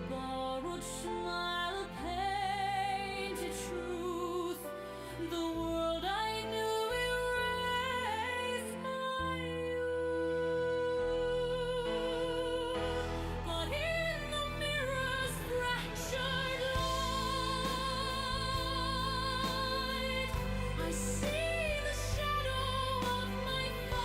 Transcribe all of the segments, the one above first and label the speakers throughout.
Speaker 1: borrowed smile, a painted truth. The world I knew erased my youth. But in the mirror's fractured light, I see the shadow of my fight.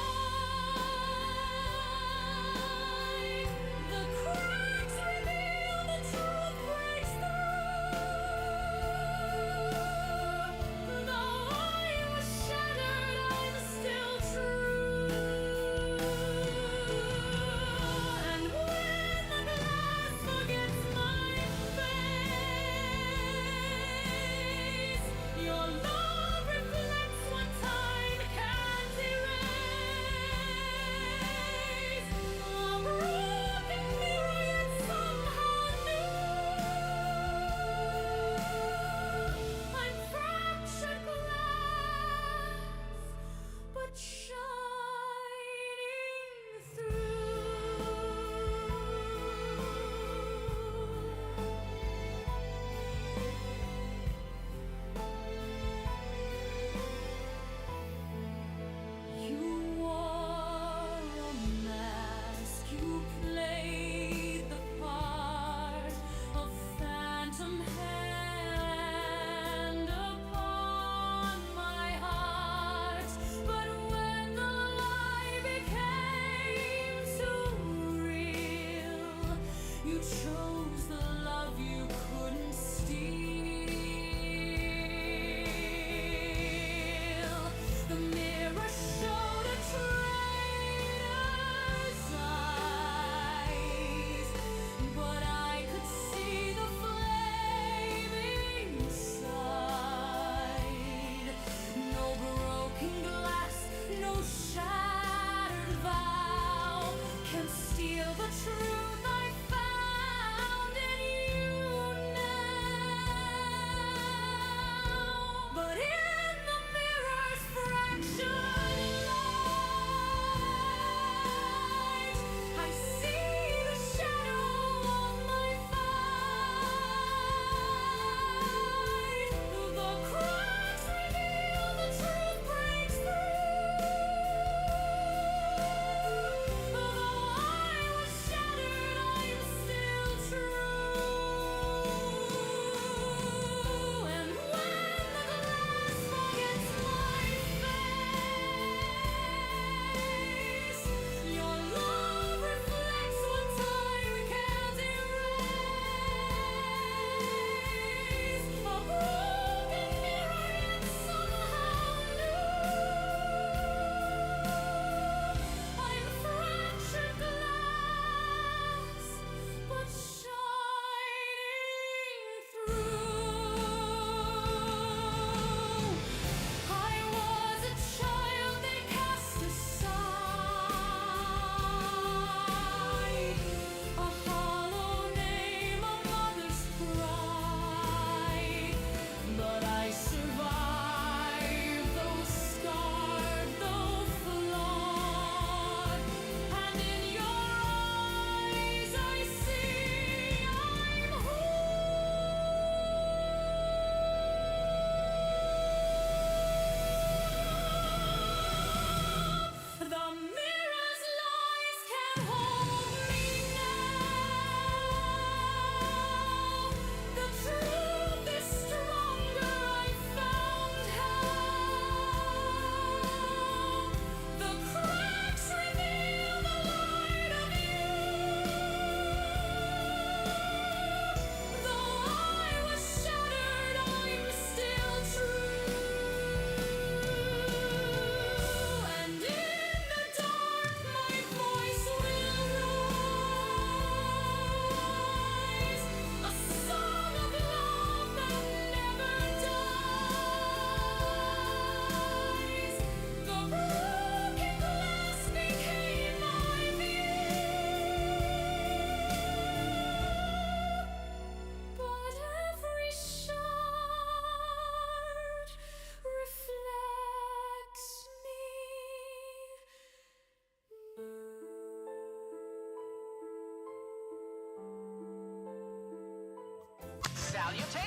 Speaker 1: The cracks reveal, the truth breaks through. Though I was shattered, I'm still true. And when the glass forgets my face, your love reflects what time can't erase. A broken mirror, yet somehow new. I'm fractured glass, but shining through. You wore a mask, you played the part of phantom hand upon my heart. But when the lie became too real, you chose the love you couldn't steal. The mirror showed a traitor's eyes, but I could see the flame inside. No broken glass, no shattered vow can steal the truth I found.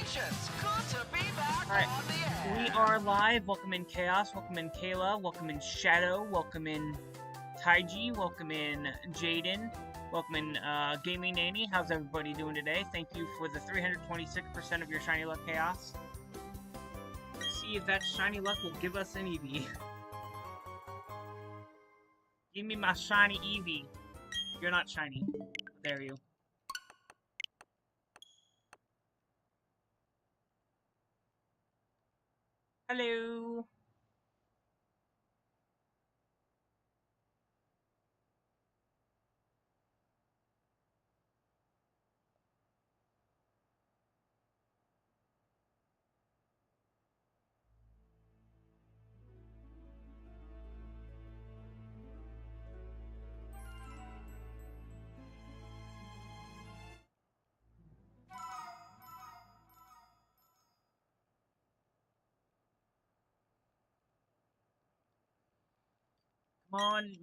Speaker 2: Congratulations! Good to be back
Speaker 3: Alright,
Speaker 2: on the air!
Speaker 3: we are live. Welcome in Chaos, welcome in Kayla, welcome in Shadow, welcome in Taiji, welcome in Jaden, welcome in Gaming Nanny. How's everybody doing today? Thank you for the 326% of your Shiny Luck Chaos. Let's see if that Shiny Luck will give us an Eevee. Give me my shiny Eevee. You're not shiny. How dare you. Hello. Come on,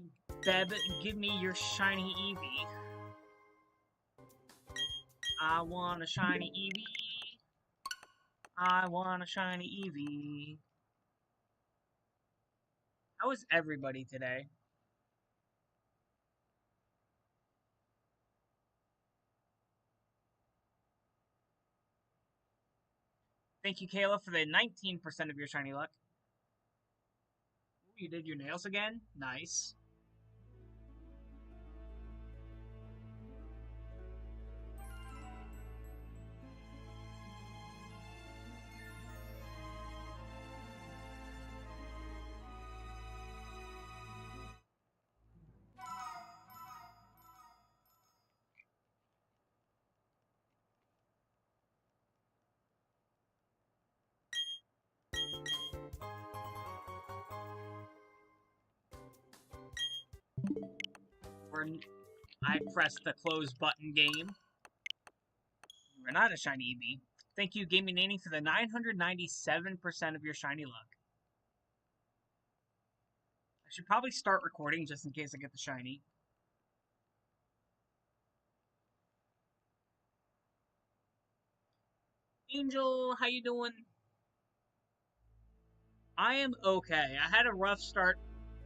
Speaker 3: Bebe, give me your shiny Eevee. I want a shiny Eevee. I want a shiny Eevee. How is everybody today? Thank you, Kayla, for the 19% of your shiny luck. Ooh, you did your nails again? Nice. I pressed the close button game. We're not a shiny Eevee. Thank you, Gaming Nanny, for the 997% of your shiny luck. I should probably start recording just in case I get the shiny. Angel, how you doing? I am okay. I had a rough start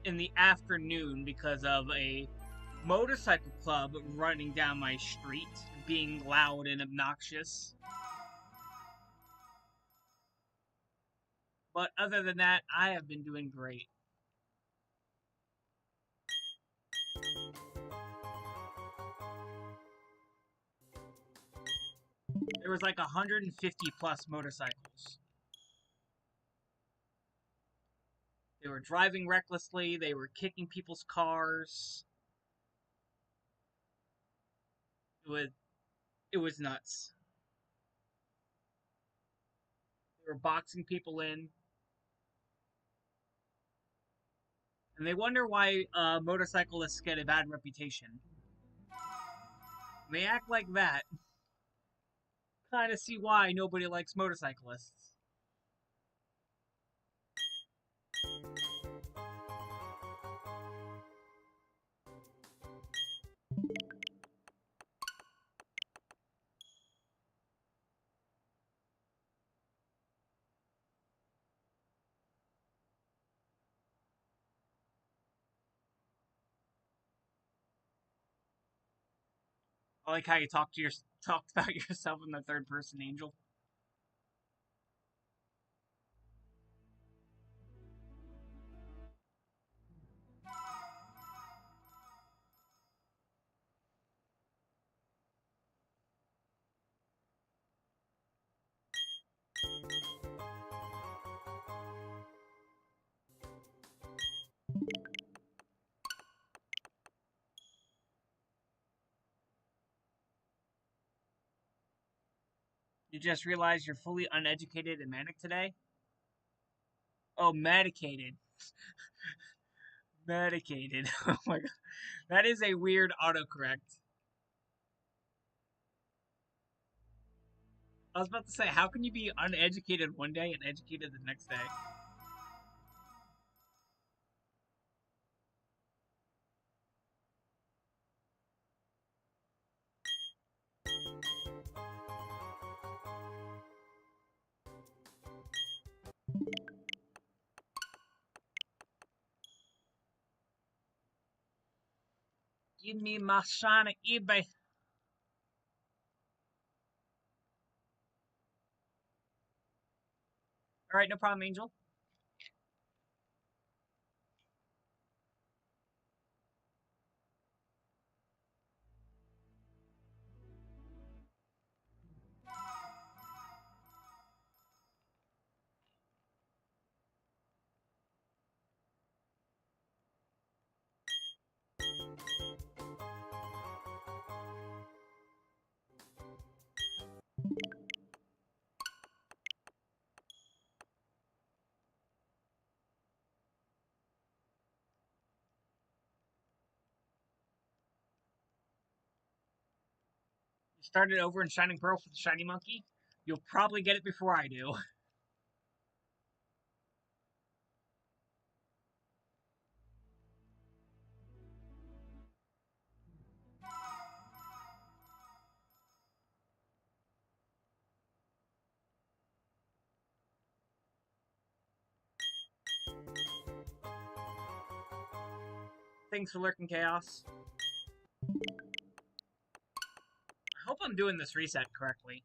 Speaker 3: in the afternoon because of a motorcycle club running down my street, being loud and obnoxious. But other than that, I have been doing great. There was like 150 plus motorcycles. They were driving recklessly, they were kicking people's cars. It was nuts. They were boxing people in. And they wonder why motorcyclists get a bad reputation. When they act like that, kind of see why nobody likes motorcyclists. I like how you talked about yourself in the third person, Angel. You just realized you're fully uneducated and manic today? Oh, medicated. Medicated. Oh my god. That is a weird autocorrect. I was about to say, how can you be uneducated one day and educated the next day? Give me my shiny Eevee. Alright, no problem, Angel. You started over in Shining Pearl for the Shiny Monkey. You'll probably get it before I do. Thanks for lurking, Chaos. I hope I'm doing this reset correctly.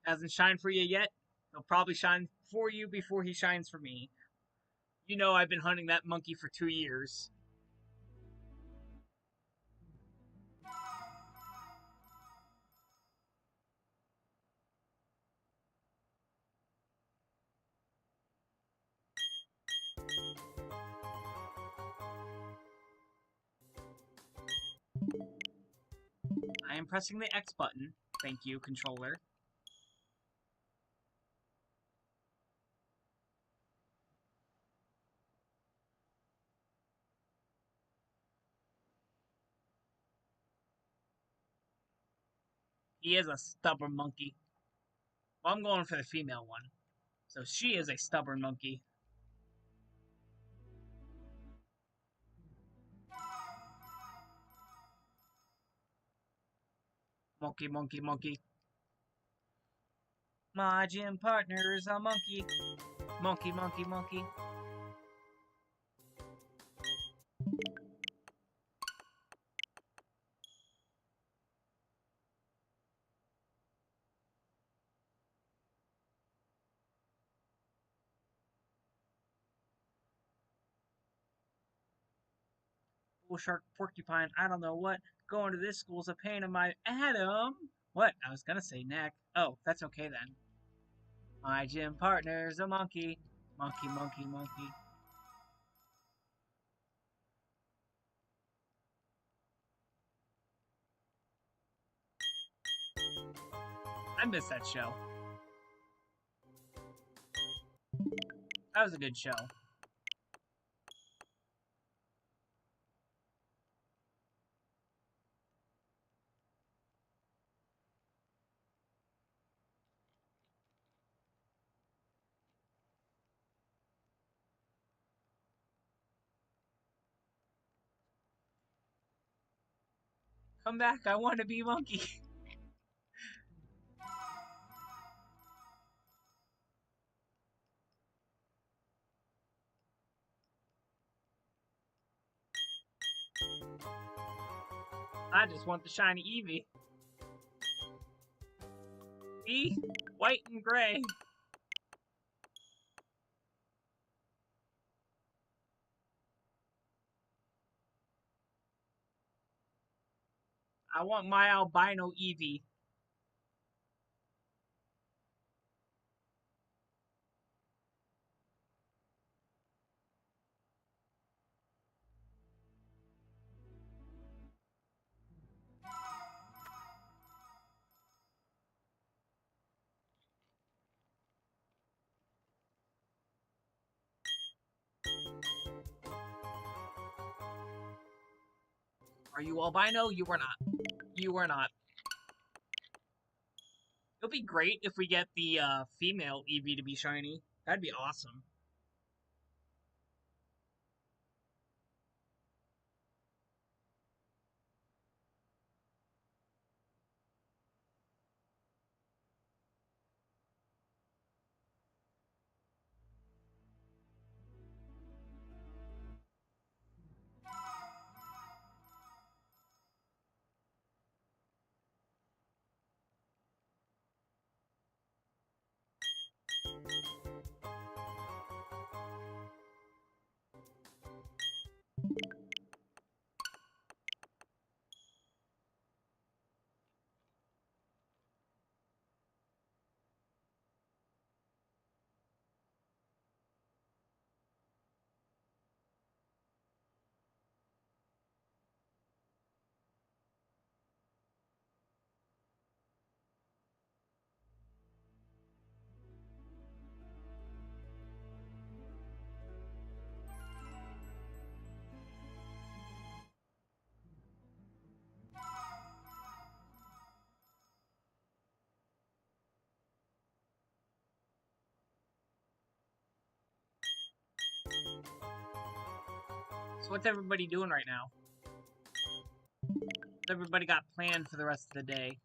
Speaker 3: Hasn't shined for you yet? He'll probably shine for you before he shines for me. You know I've been hunting that monkey for 2 years. I am pressing the X button. Thank you, controller. He is a stubborn monkey. Well, I'm going for the female one. So she is a stubborn monkey. Monkey, monkey, monkey. My gym partner's a monkey. Monkey, monkey, monkey. Bull shark, porcupine, I don't know what. Going to this school's a pain in my Adam. What? I was gonna say neck. Oh, that's okay then. My gym partner's a monkey. Monkey, monkey, monkey. I missed that show. That was a good show. Come back, I want to be monkey. I just want the shiny Eevee. See? White and gray. I want my albino Eevee. Are you albino? You were not. You were not. It'll be great if we get the female Eevee to be shiny. That'd be awesome. So what's everybody doing right now? What's everybody got planned for the rest of the day?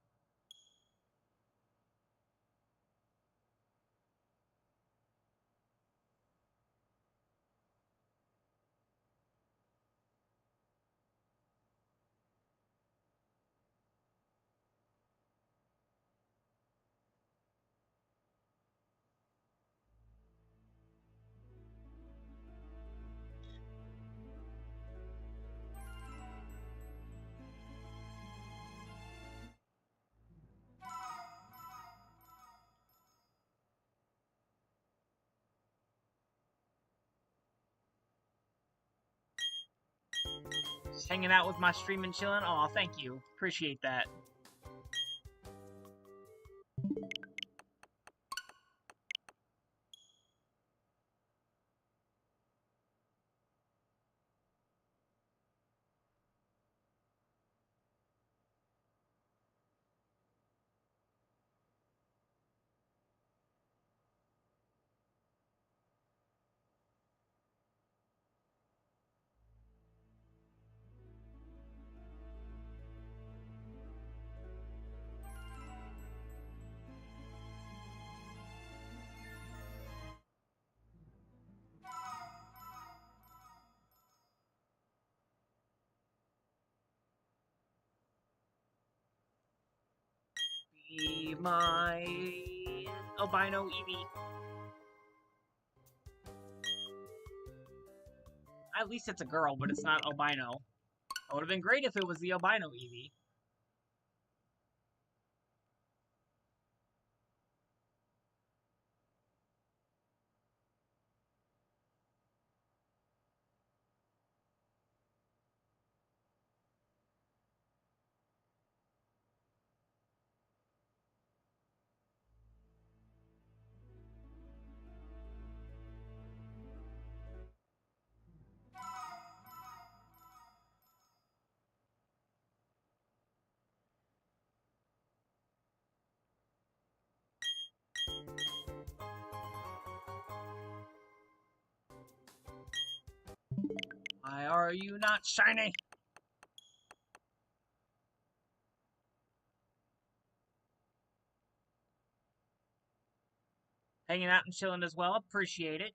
Speaker 3: Just hanging out with my stream and chilling? Aw, thank you. Appreciate that. Be my albino Eevee. At least it's a girl, but it's not albino. It would have been great if it was the albino Eevee. Why are you not shiny? Hanging out and chilling as well. Appreciate it.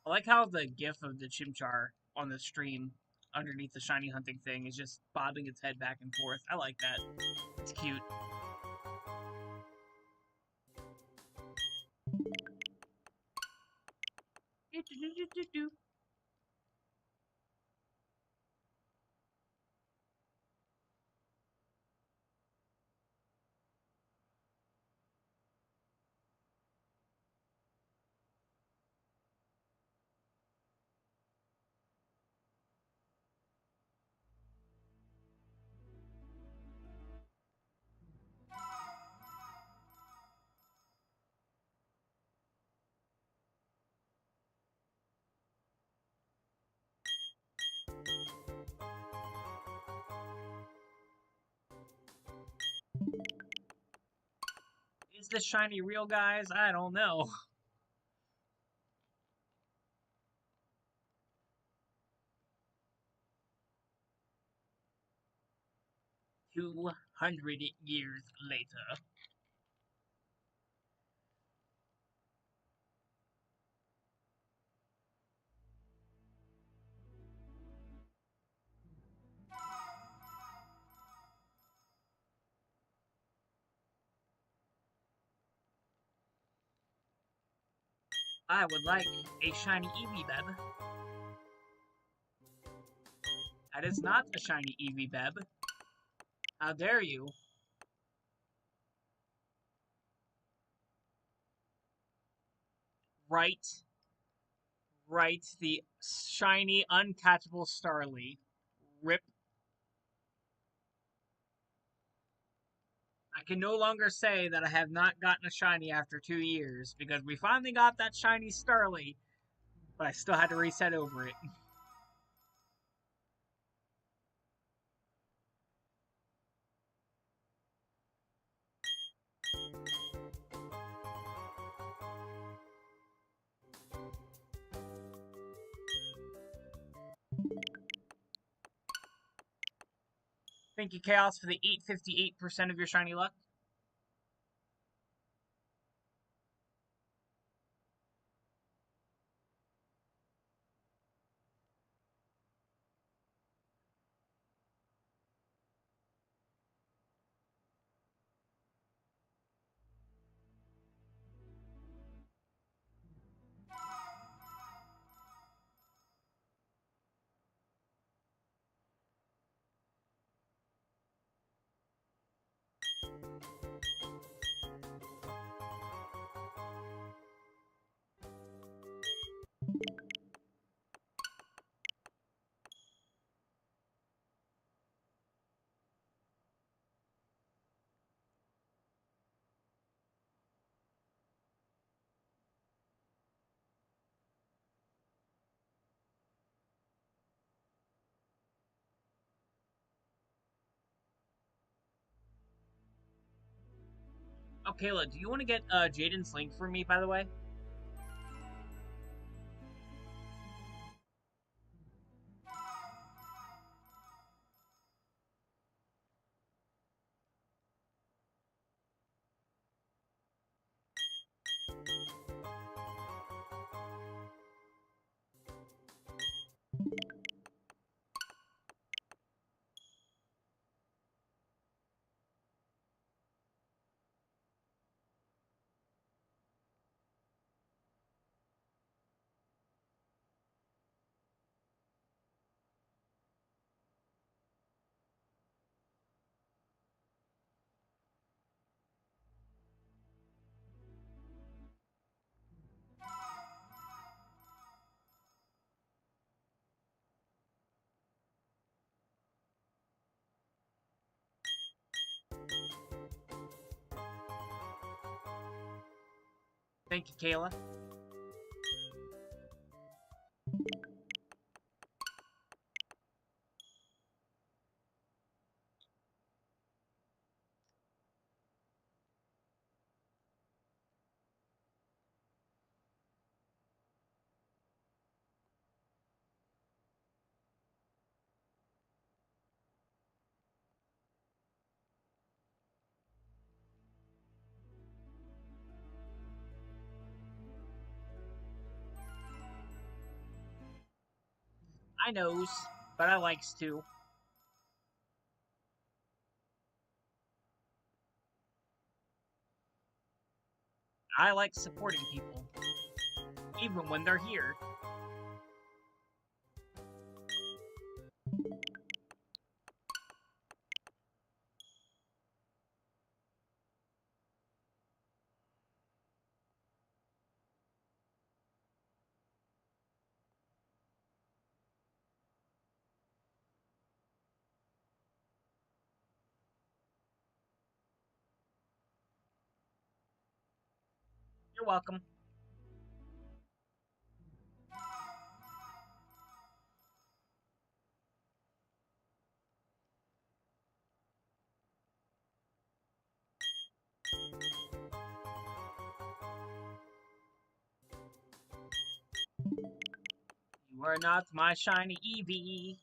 Speaker 3: I like how the gif of the Chimchar on the stream underneath the shiny hunting thing is just bobbing its head back and forth. I like that. It's cute. Is this shiny real, guys? I don't know. 200 years later. I would like a shiny Eevee, Bebe. That is not a shiny Eevee, Bebe. How dare you? Right. Right, the shiny, uncatchable Starly. Rip. I can no longer say that I have not gotten a shiny after 2 years, because we finally got that shiny Starly, but I still had to reset over it. Thank you, Chaos, for the 858% of your shiny luck. Oh, Kayla, do you want to get Jaden's link for me, by the way? Thank you, Kayla. I knows, but I likes to. I like supporting people, even when they're here. You're welcome. You are not my shiny Eevee.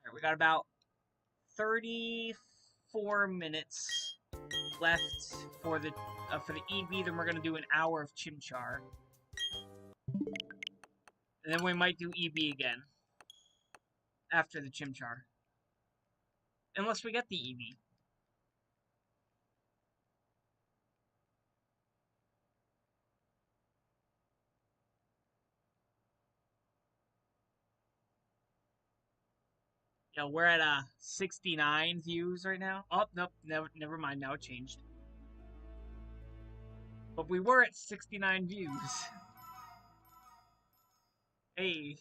Speaker 3: Alright, we got about 34 minutes left for the Eevee. Then we're gonna do an hour of Chimchar, and then we might do Eevee again after the Chimchar, unless we get the Eevee. Yeah, we're at 69 views right now. Oh, nope, never mind. Now it changed. But we were at 69 views. Hey.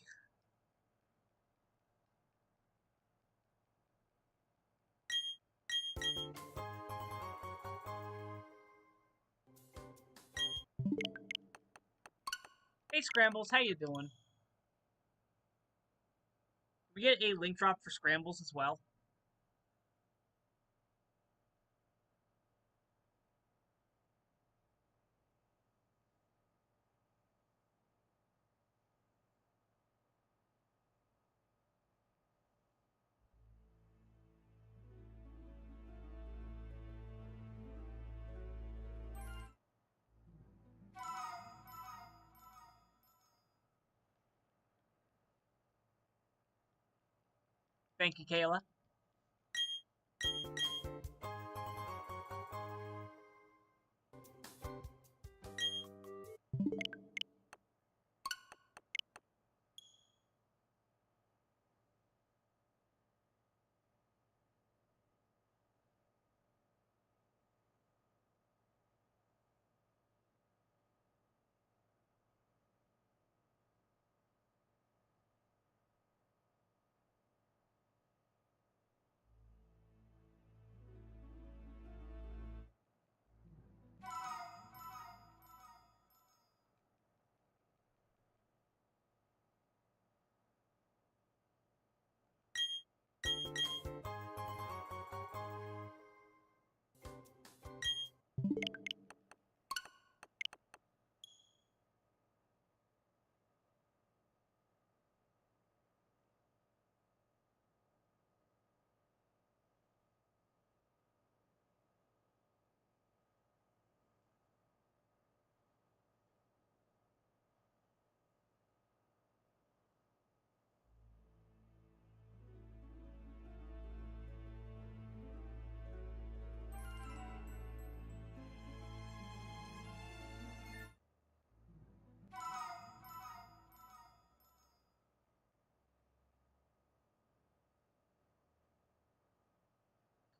Speaker 3: Hey Scrambles, how you doing? We get a link drop for Scrambles as well. Thank you, Kayla.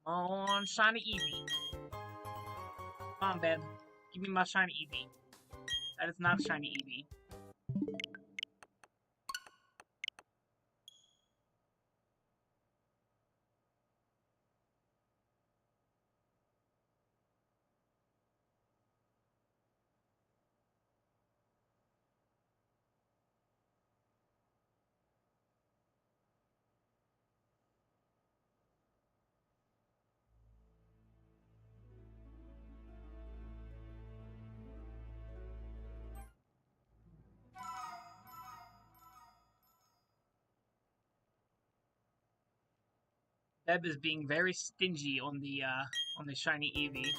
Speaker 3: Come on, shiny Eevee. Come on, Beb. Give me my shiny Eevee. That is not a shiny Eevee. Beb is being very stingy on the shiny Eevee.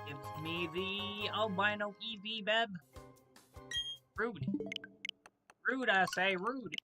Speaker 3: Give me the albino Eevee, Beb. Rude. Rude, I say, rude.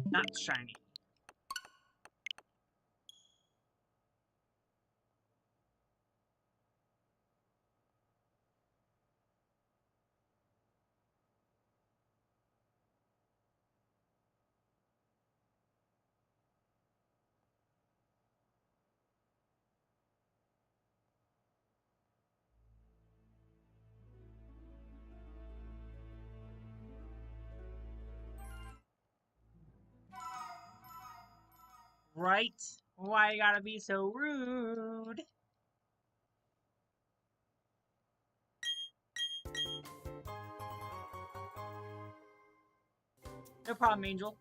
Speaker 3: Not shiny. right? Why you gotta be so rude? No problem, Angel.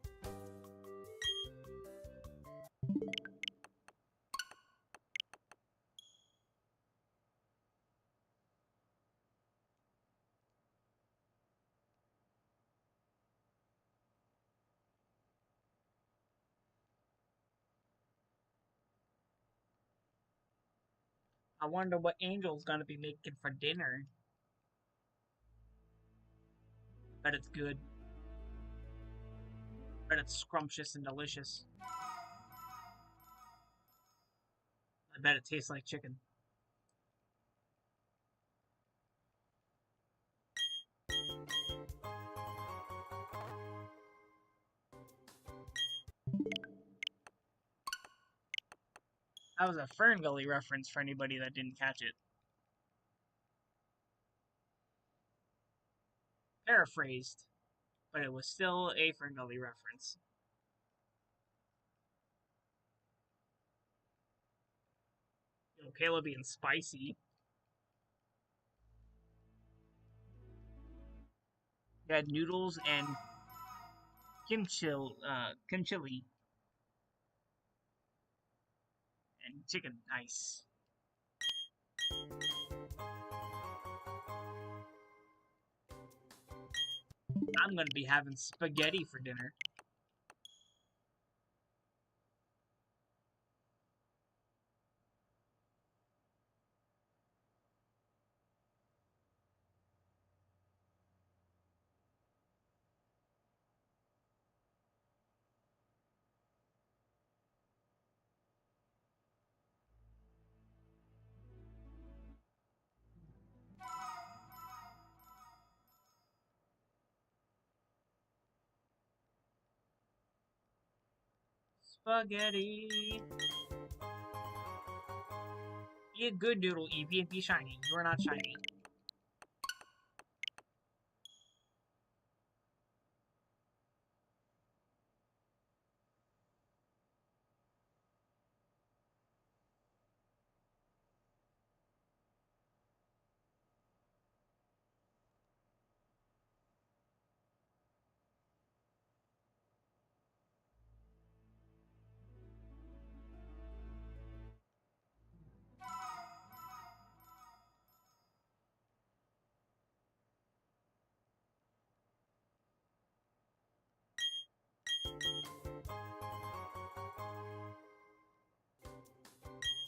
Speaker 3: I wonder what Angel's gonna be making for dinner. Bet it's good. Bet it's scrumptious and delicious. I bet it tastes like chicken. That was a Fern Gully reference for anybody that didn't catch it. Paraphrased, but it was still a Fern Gully reference. You know, Kayla being spicy. You had noodles and kimchi and chicken. Nice. I'm gonna be having spaghetti for dinner. Spaghetti. Be a good noodle, Eevee, and be shiny. You are not shiny.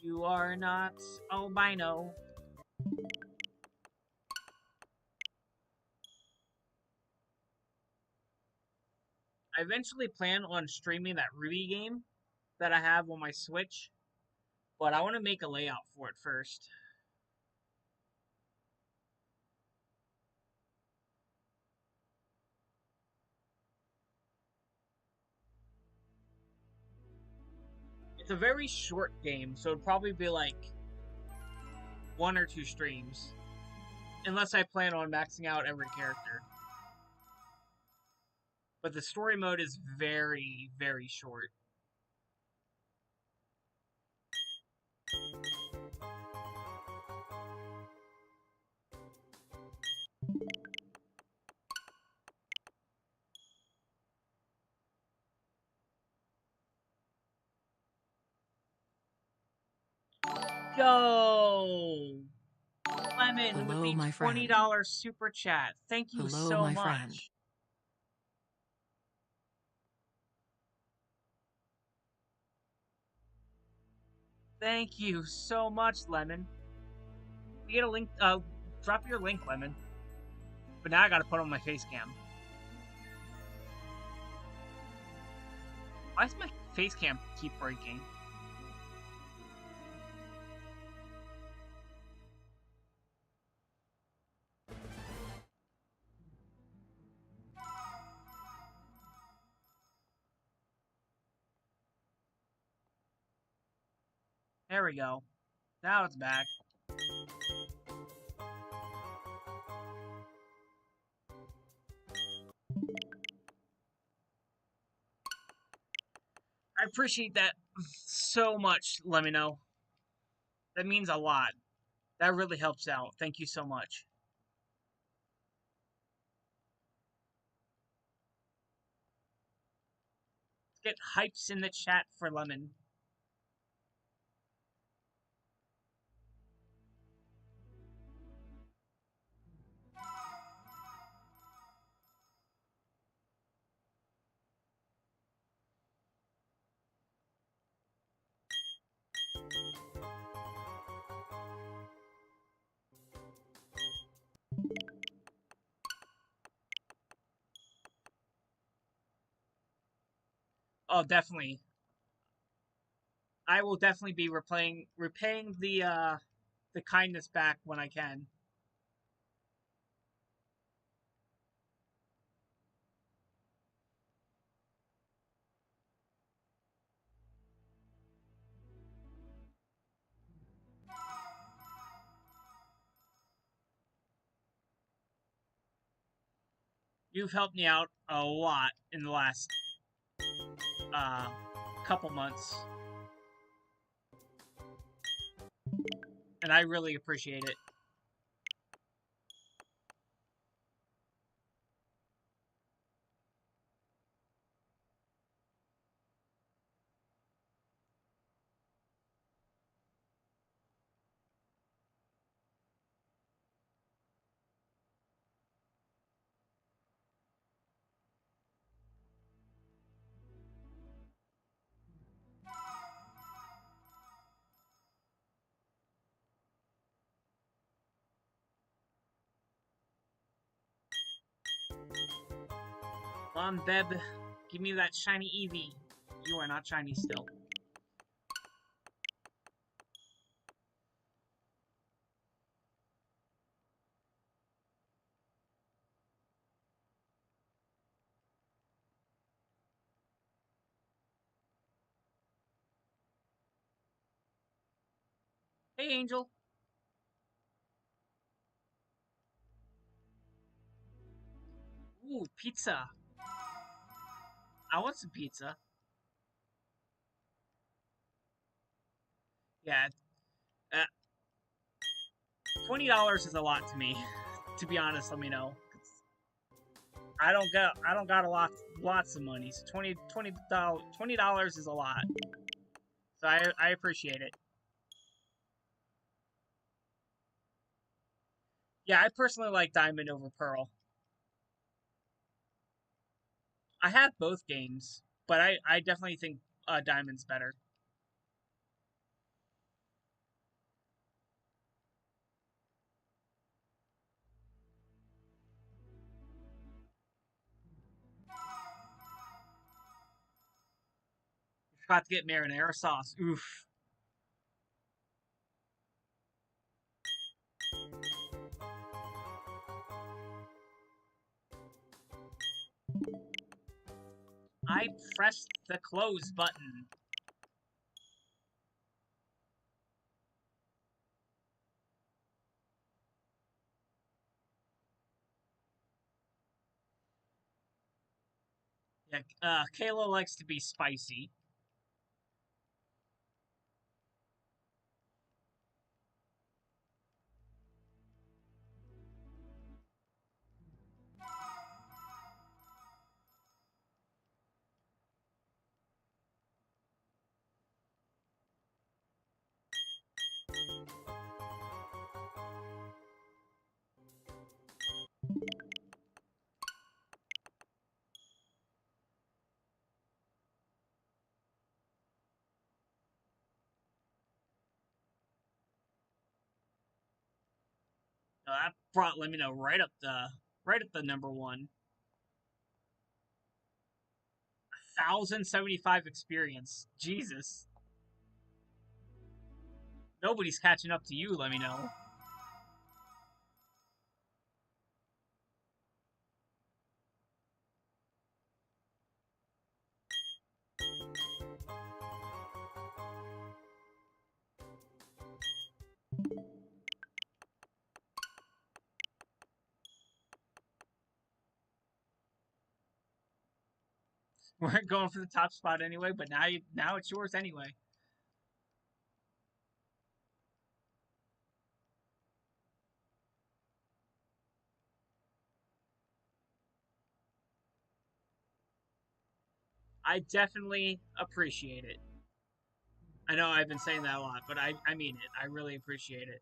Speaker 3: You are not albino. I eventually plan on streaming that Ruby game that I have on my Switch, but I want to make a layout for it first. It's a very short game, so it'd probably be like 1 or 2 streams. Unless I plan on maxing out every character. But the story mode is very, very short. Go! Lemon
Speaker 4: Hello,
Speaker 3: with
Speaker 4: my
Speaker 3: the
Speaker 4: friend.
Speaker 3: $20 super chat. Thank you
Speaker 4: Hello,
Speaker 3: so
Speaker 4: my
Speaker 3: much.
Speaker 4: friend.
Speaker 3: Thank you so much, Lemon. You get a link, drop your link, Lemon. But now I gotta put on my face cam. Why does my face cam keep breaking? There we go. Now it's back. I appreciate that. so much, let me know. That means a lot. That really helps out. Thank you so much. Let's get hypes in the chat for Lemon. Oh, definitely. I will definitely be repaying the kindness back when I can. You've helped me out a lot in the last uh couple months, and I really appreciate it. Come on, Bebe, give me that shiny Eevee. You are not shiny still. Hey, Angel. Ooh, pizza. I want some pizza. Yeah, uh, $20 is a lot to me. To be honest, let me know. I don't got a lots of money. So $20 is a lot. So I appreciate it. Yeah, I personally like Diamond over Pearl. I have both games, but I definitely think Diamond's better. Forgot to get marinara sauce. Oof. I pressed the close button. Yeah, Kayla likes to be spicy. That brought Lemino right up the number one. 1,075 experience. Jesus. Nobody's catching up to you, let me know. We're going for the top spot anyway, but now it's yours anyway. I definitely appreciate it. I know I've been saying that a lot, but I mean it. I really appreciate it.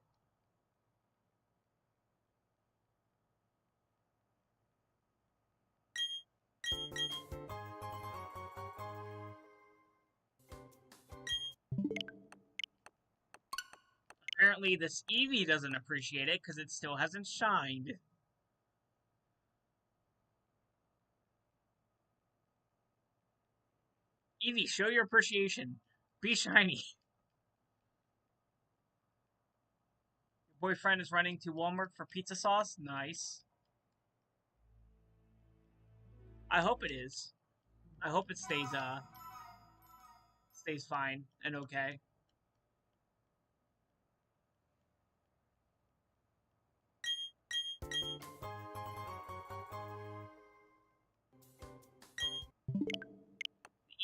Speaker 3: Apparently, this Eevee doesn't appreciate it because it still hasn't shined. Eevee, show your appreciation. Be shiny. Your boyfriend is running to Walmart for pizza sauce? Nice. I hope it is. I hope it stays fine and okay.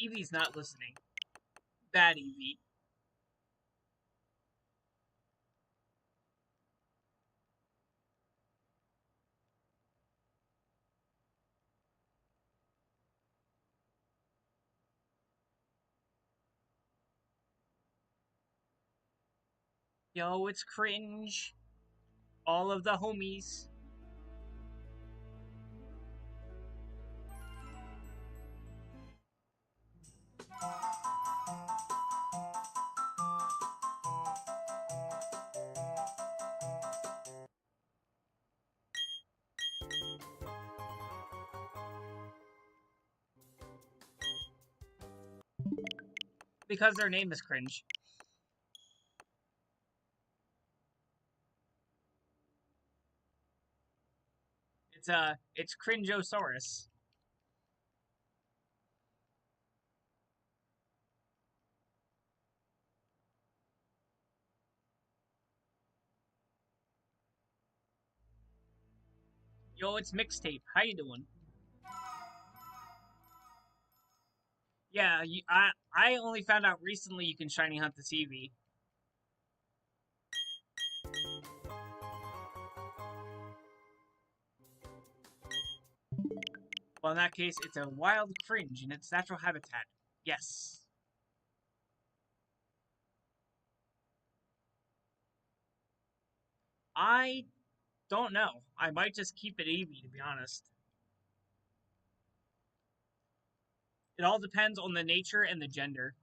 Speaker 3: Eevee's not listening. Bad Eevee. Yo, it's cringe. All of the homies. Because their name is cringe. It's Cringeosaurus. Yo, it's Mixtape. How you doing? Yeah, I only found out recently you can shiny hunt the Eevee. Well, in that case, it's a wild cringe in its natural habitat. Yes. I don't know. I might just keep it Eevee, to be honest. It all depends on the nature and the gender.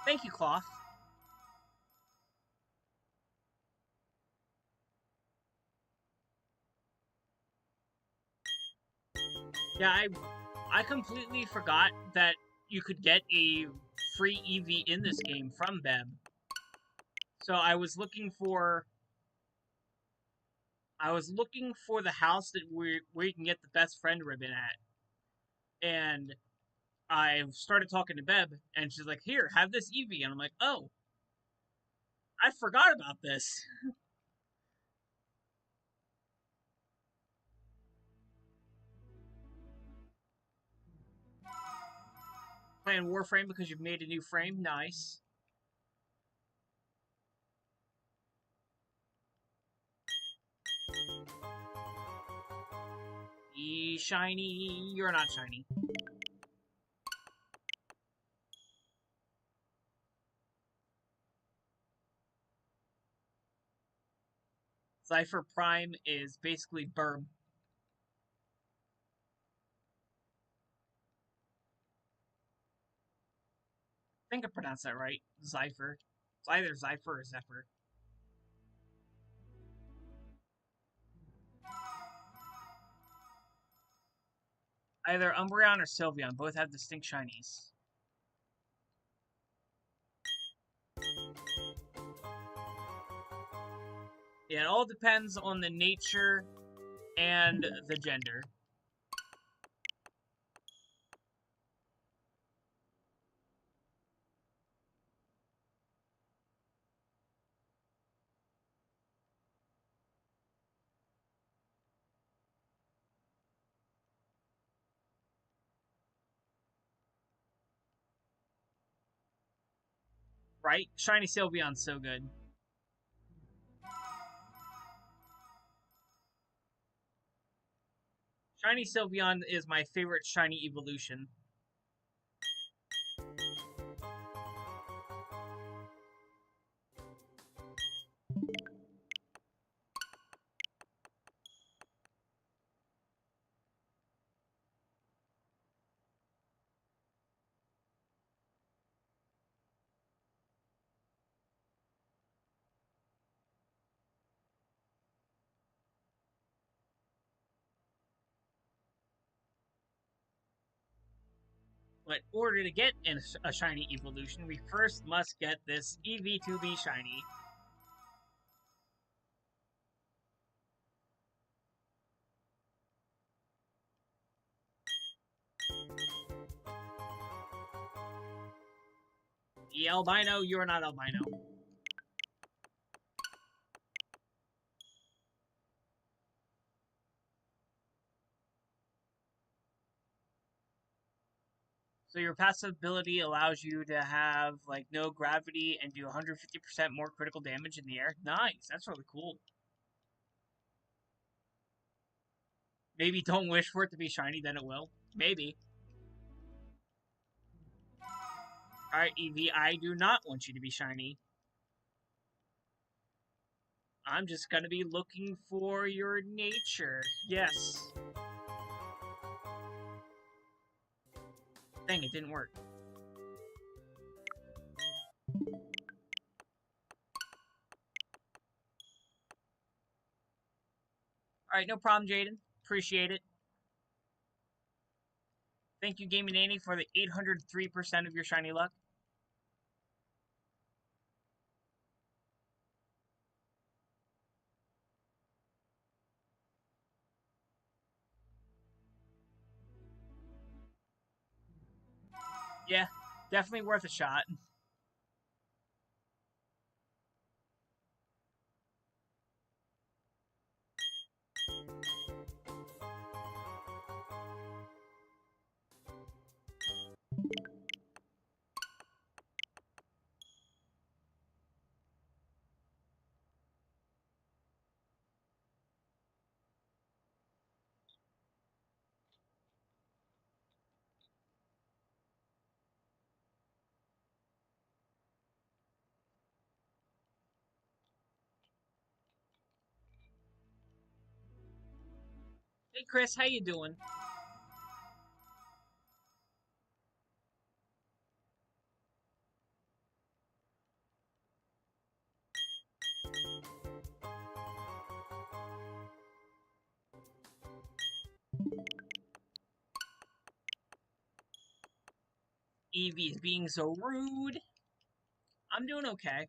Speaker 3: Thank you, Cloth. Yeah, I completely forgot that you could get a free Eevee in this game from Bebe. So I was looking for the house that where you can get the best friend ribbon at. And I started talking to Bebe and she's like, "Here, have this Eevee." And I'm like, "Oh, I forgot about this." Playing Warframe because you've made a new frame. Nice. Be shiny. You're not shiny. Cypher Prime is basically Burb. I think I pronounced that right. Zypher. It's either Zypher or Zephyr. Either Umbreon or Sylveon. Both have distinct shinies. Yeah, it all depends on the nature and the gender. Right? Shiny Sylveon's so good. Shiny Sylveon is my favorite shiny evolution. But in order to get a shiny evolution, we first must get this Eevee to be shiny. Albino, you're not albino. So your passive ability allows you to have like no gravity and do 150% more critical damage in the air. Nice, that's really cool. Maybe don't wish for it to be shiny, then it will. Maybe. Alright, Eevee, I do not want you to be shiny. I'm just gonna be looking for your nature. Yes. Dang, it didn't work. Alright, no problem, Jaden. Appreciate it. Thank you, Gaming Nanny, for the 803% of your shiny luck. Yeah, definitely worth a shot. Hey, Chris, how you doing? Eevee is being so rude. I'm doing okay.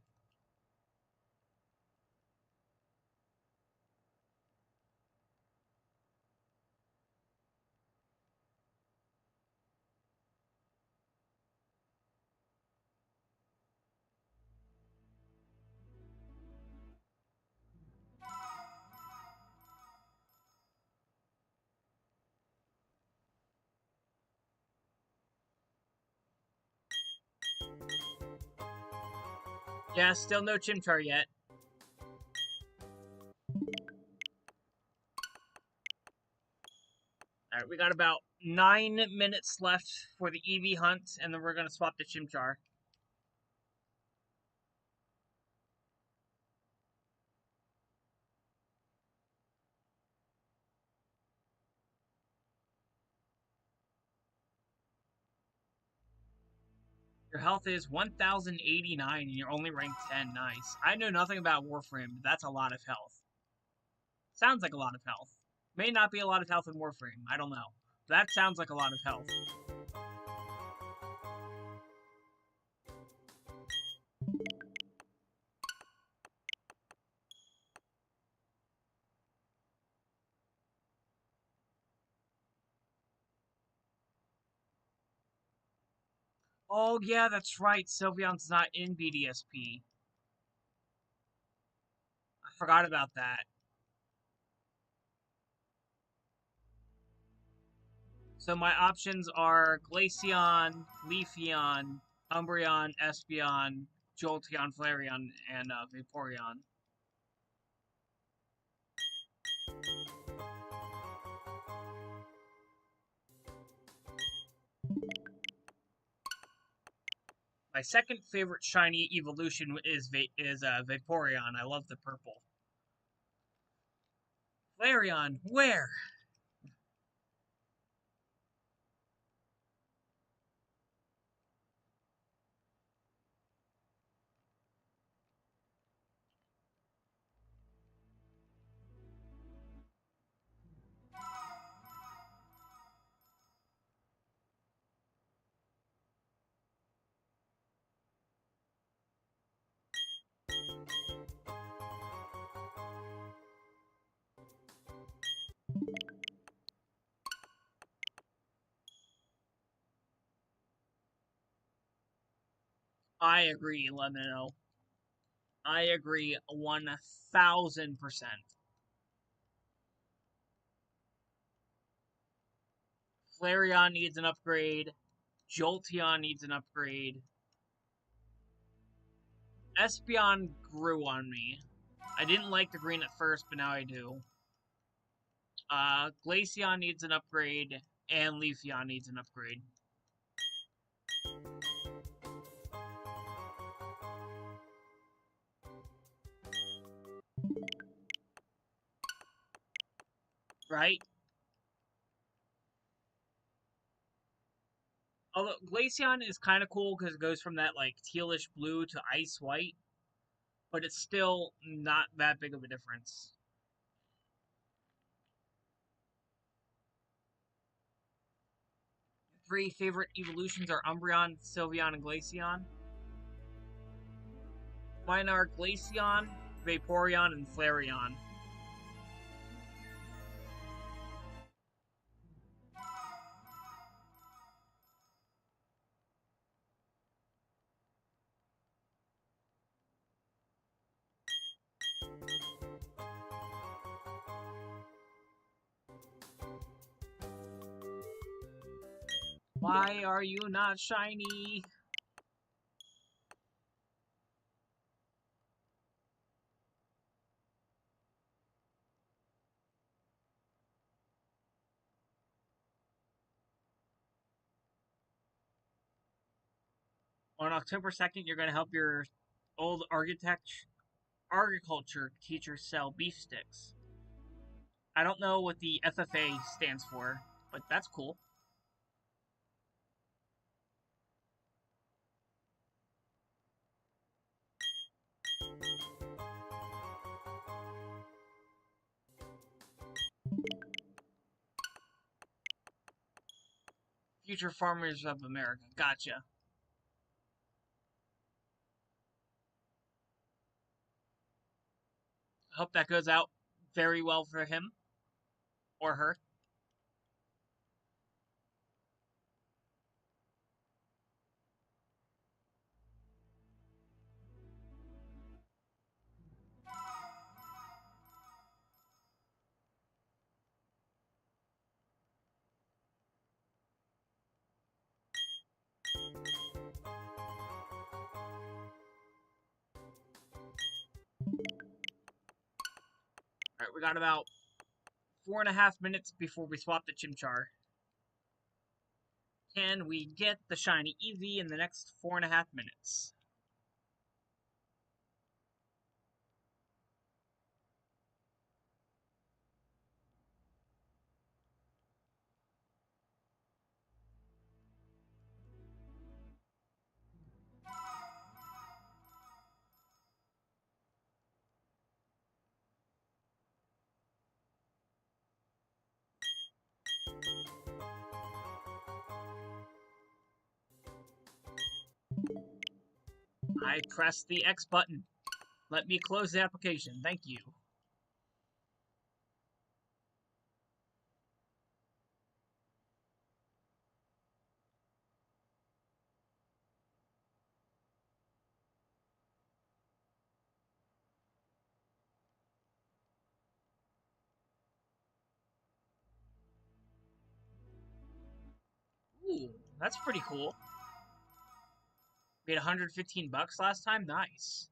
Speaker 3: Yeah, still no Chimchar yet. Alright, we got about 9 minutes left for the Eevee hunt, and then we're gonna swap to Chimchar. Your health is 1,089 and you're only ranked 10. Nice. I know nothing about Warframe, but that's a lot of health. Sounds like a lot of health. May not be a lot of health in Warframe. I don't know. That sounds like a lot of health. Oh, yeah, that's right. Sylveon's not in BDSP. I forgot about that. So my options are Glaceon, Leafeon, Umbreon, Espeon, Jolteon, Flareon, and Vaporeon. My second favorite shiny evolution is Vaporeon. I love the purple. Flareon, where? I agree, Lemino. I agree 1000%. Flareon needs an upgrade. Jolteon needs an upgrade. Espeon grew on me. I didn't like the green at first, but now I do. Glaceon needs an upgrade, and Leafeon needs an upgrade. Right? Although Glaceon is kind of cool because it goes from that like tealish blue to ice white, but it's still not that big of a difference. Three favorite evolutions are Umbreon, Sylveon, and Glaceon. Mine are Glaceon, Vaporeon, and Flareon. Why are you not shiny? On October 2nd, you're going to help your old agriculture teacher sell beef sticks. I don't know what the FFA stands for, but that's cool. Future Farmers of America. Gotcha. Hope that goes out very well for him or her. Alright, we got about 4.5 minutes before we swap the Chimchar. Can we get the shiny Eevee in the next 4.5 minutes? I pressed the X button. Let me close the application. Thank you. Ooh, that's pretty cool. We had 115 bucks last time. Nice.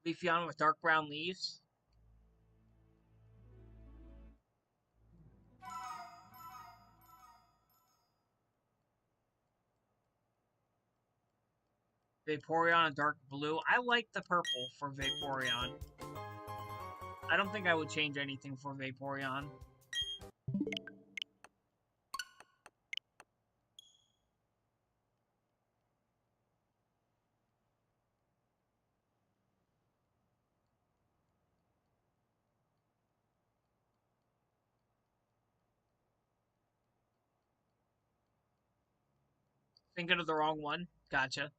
Speaker 3: Leafeon with dark brown leaves. Vaporeon in dark blue. I like the purple for Vaporeon. I don't think I would change anything for Vaporeon. Thinking of the wrong one. Gotcha.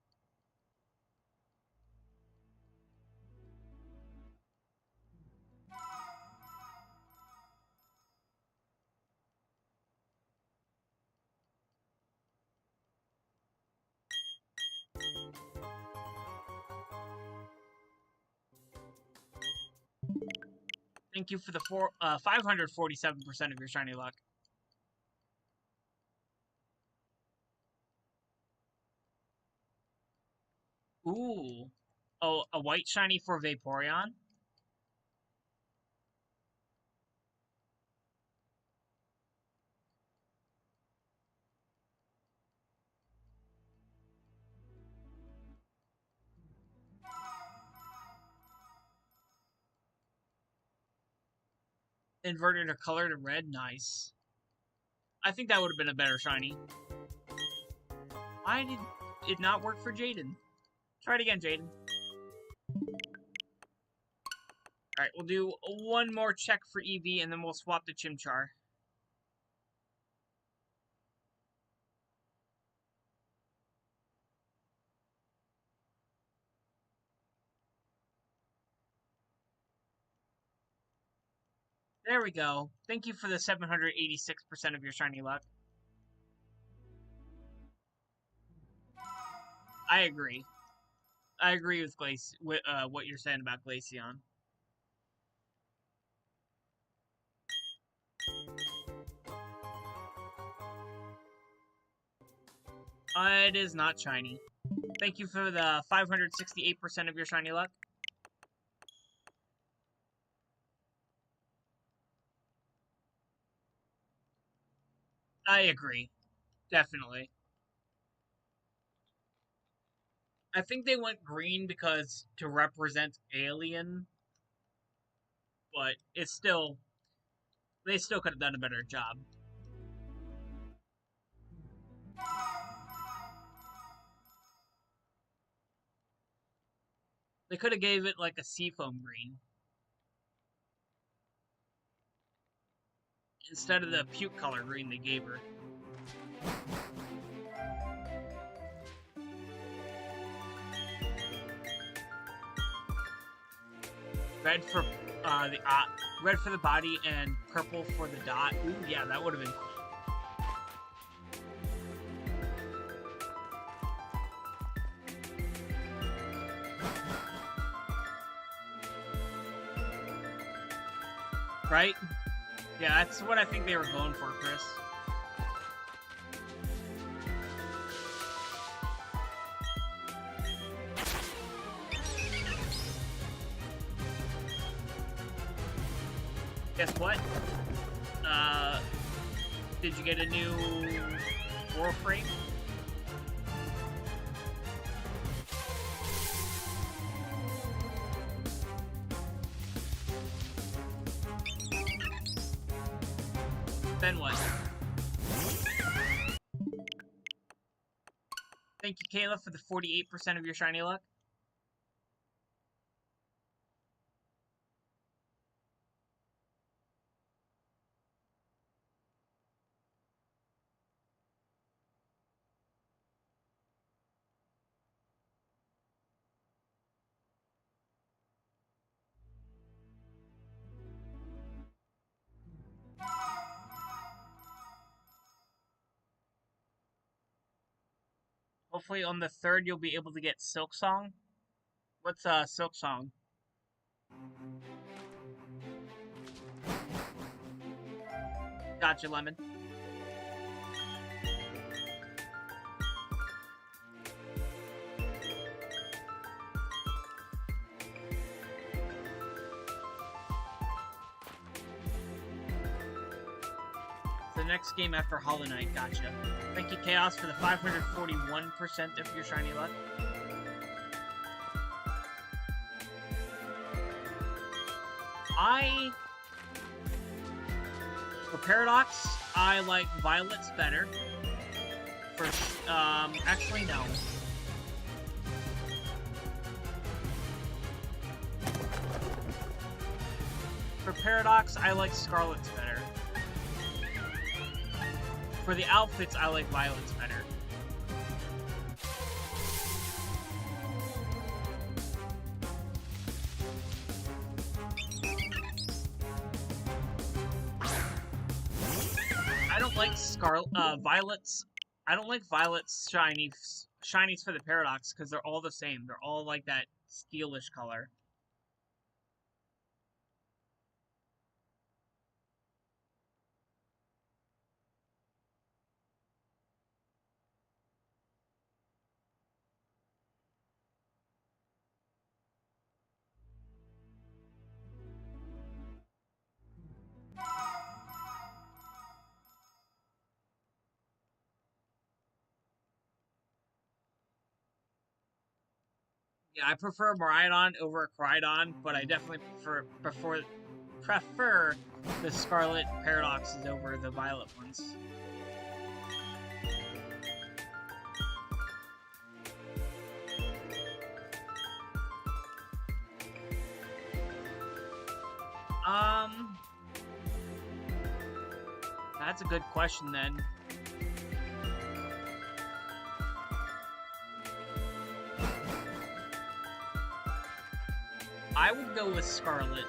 Speaker 3: Thank you for the 547% of your shiny luck. Ooh. Oh, a white shiny for Vaporeon? Inverted or colored in red? Nice. I think that would have been a better shiny. Why did it not work for Jaden? Try it again, Jaden. Alright, we'll do one more check for Eevee, and then we'll swap to Chimchar. There we go. Thank you for the 786% of your shiny luck. I agree. I agree with what you're saying about Glaceon. It is not shiny. Thank you for the 568% of your shiny luck. I agree. Definitely. I think they went green because to represent alien, but it's still, they still could have done a better job. They could have gave it like a seafoam green instead of the puke color green they gave her. Red for red for the body and purple for the dot. Ooh, yeah, that would have been cool. Right? Yeah, that's what I think they were going for, Chris. Guess what? Did you get a new Warframe? Then what? Thank you, Kayla, for the 48% of your shiny luck. Hopefully on the 3rd you'll be able to get Silk Song. What's Silk Song? Gotcha, Lemon. the next game after Hollow Knight. Gotcha. Thank you, Chaos, for the 541% of your shiny luck. For Paradox, I like Violets better. For, actually, no. For Paradox, I like Scarlet's better. For the outfits, I like Violet's better. I don't like Violet's. I don't like Violet's shinies for the Paradox because they're all the same. They're all like that steelish color. Yeah, I prefer Miraidon over Crydon, but I definitely prefer the Scarlet Paradoxes over the Violet ones. That's a good question then. I would go with Scarlet.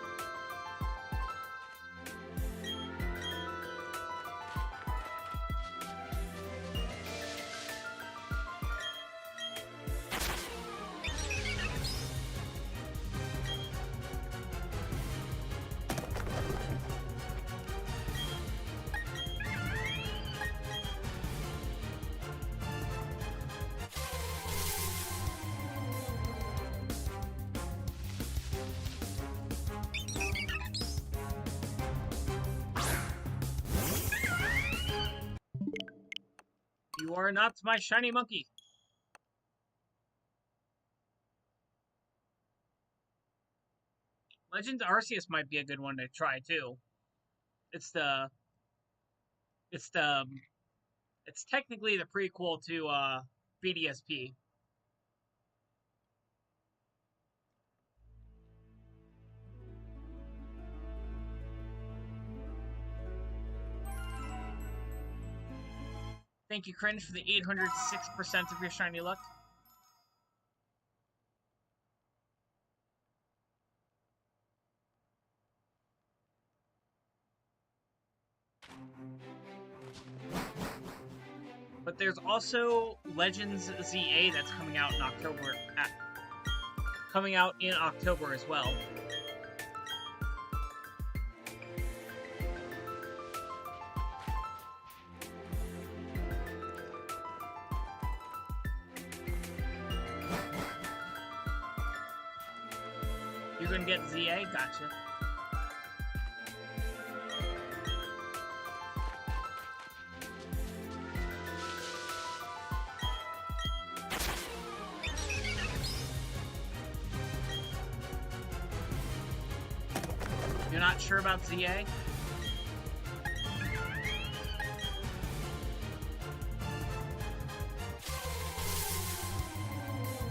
Speaker 3: You are not my shiny monkey. Legends Arceus might be a good one to try too. It's technically the prequel to BDSP. Thank you, Cringe, for the 806% of your shiny luck. But there's also Legends ZA that's coming out in October. Coming out in October as well. You're gonna get ZA? Gotcha. You're not sure about ZA?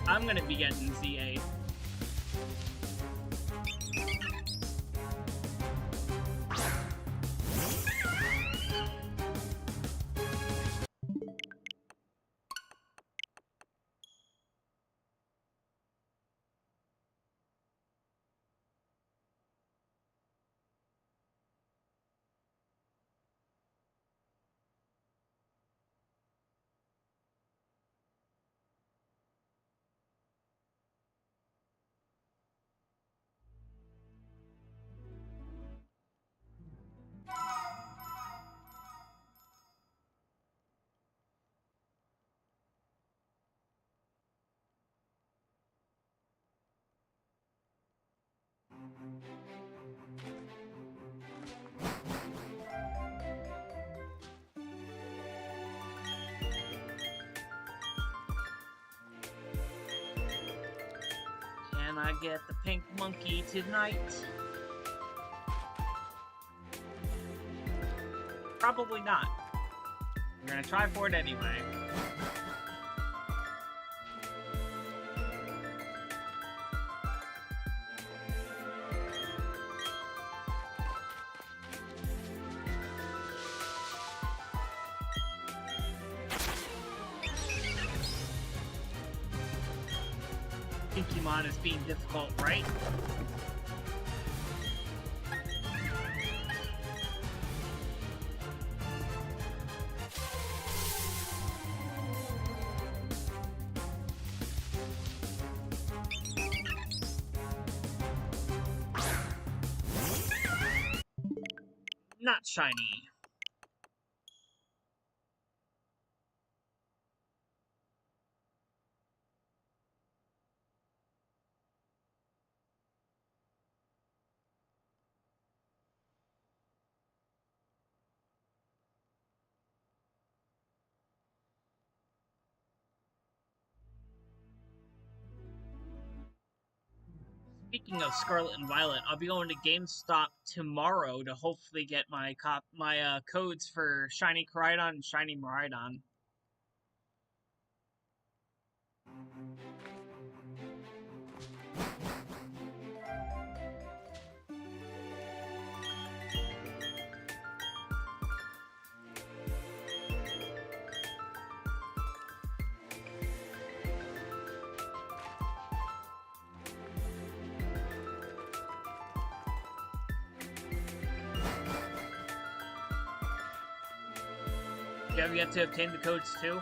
Speaker 3: I'm gonna be getting ZA. I get the pink monkey tonight? Probably not. We're gonna try for it anyway. Pokemon is being difficult, right? Not shiny. Speaking of Scarlet and Violet, I'll be going to GameStop tomorrow to hopefully get my codes for Shiny Koraidon and Shiny Miraidon. You have yet to obtain the codes too?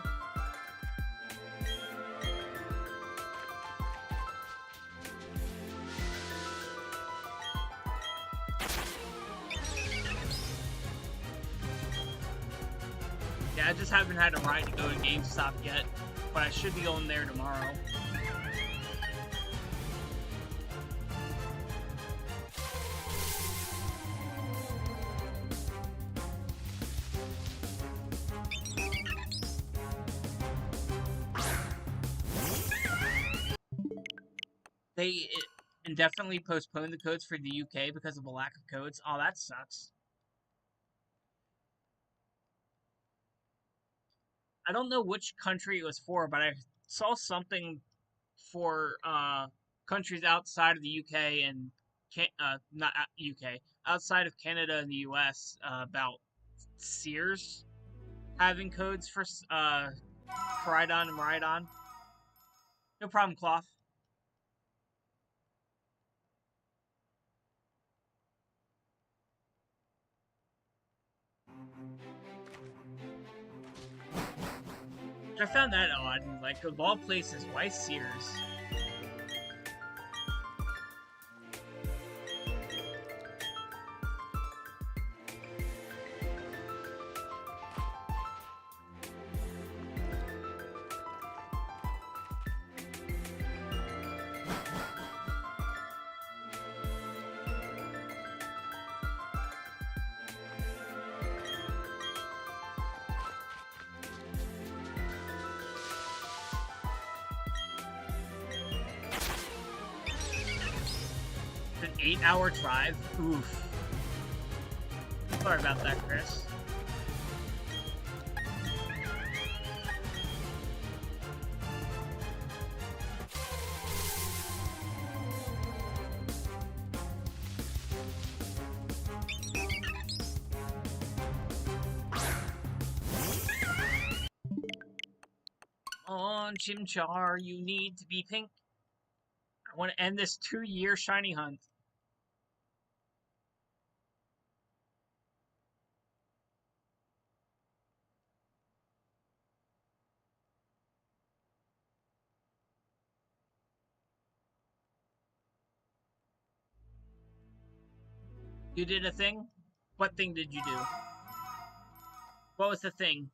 Speaker 3: Yeah, I just haven't had a ride to go to GameStop yet, but I should be going there tomorrow. They indefinitely postponed the codes for the UK because of a lack of codes. Oh, that sucks. I don't know which country it was for, but I saw something for countries outside of the UK and not UK, outside of Canada and the US about Sears having codes for Koraidon and Miraidon. No problem, Cloth. I found that odd. Like, of all places, why Sears? An 8-hour drive? Oof. Sorry about that, Chris. On Chimchar, you need to be pink. I want to end this 2-year shiny hunt. You did a thing? What thing did you do? What was the thing?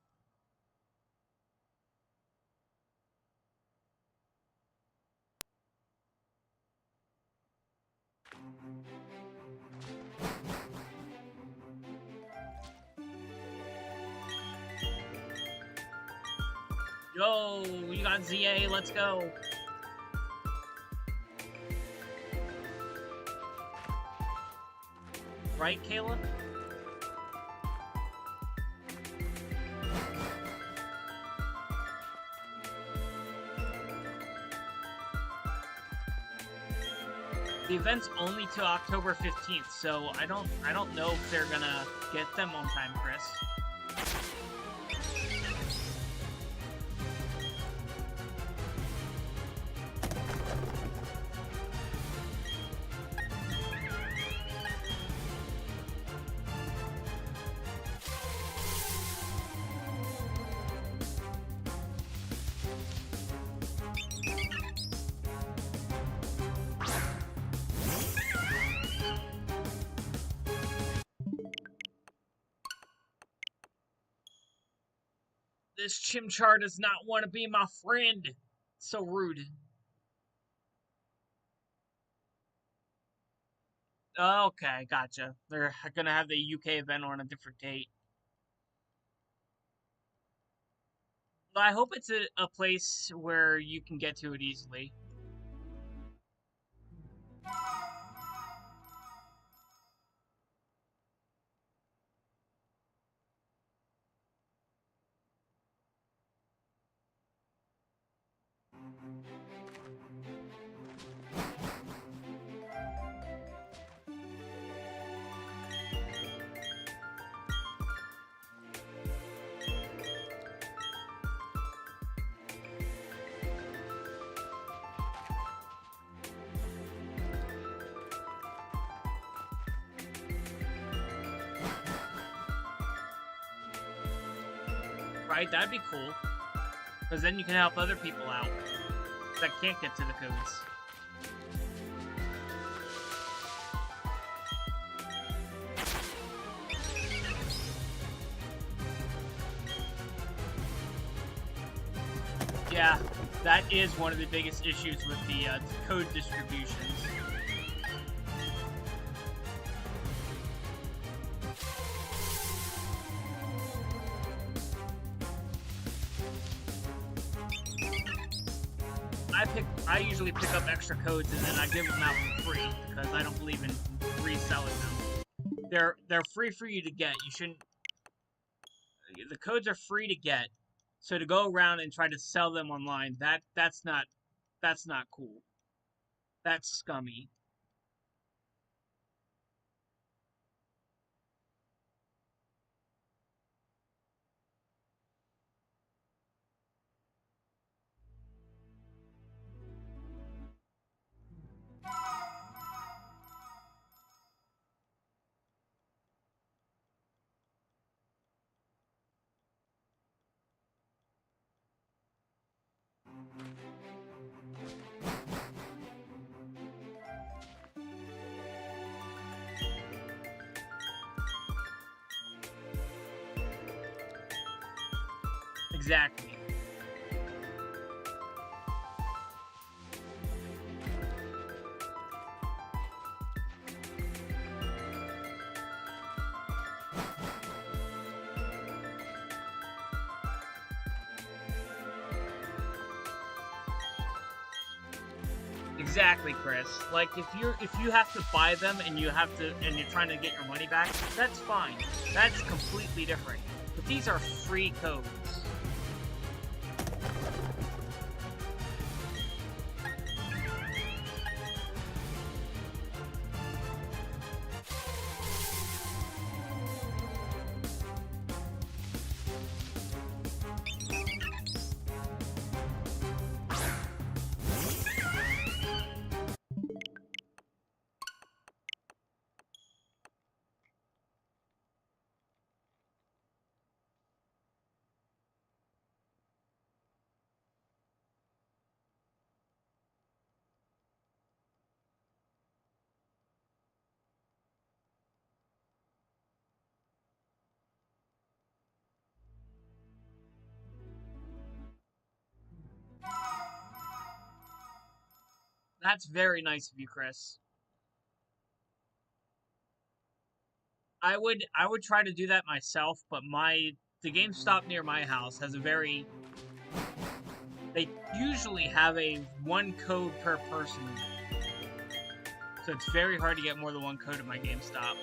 Speaker 3: Yo, we got ZA, let's go. right, Kayla? The event's only till October 15th, so I don't know if they're gonna get them on time, Chris. This Chimchar does not want to be my friend. So rude. Okay, gotcha. They're gonna have the UK event on a different date. But I hope it's a place where you can get to it easily. Right? That'd be cool. Because then you can help other people out that can't get to the codes. Yeah, that is one of the biggest issues with the code distributions. I usually pick up extra codes and then I give them out for free because I don't believe in reselling them. They're free for you to get. You shouldn't. The codes are free to get, so to go around and try to sell them online, that's not cool. That's scummy. Exactly. Exactly, Chris. Like if you have to buy them and you're trying to get your money back, that's fine. That's completely different. But these are free codes. That's very nice of you, Chris. I would try to do that myself, but the GameStop near my house has a very they usually have a one code per person. So it's very hard to get more than one code at my GameStop.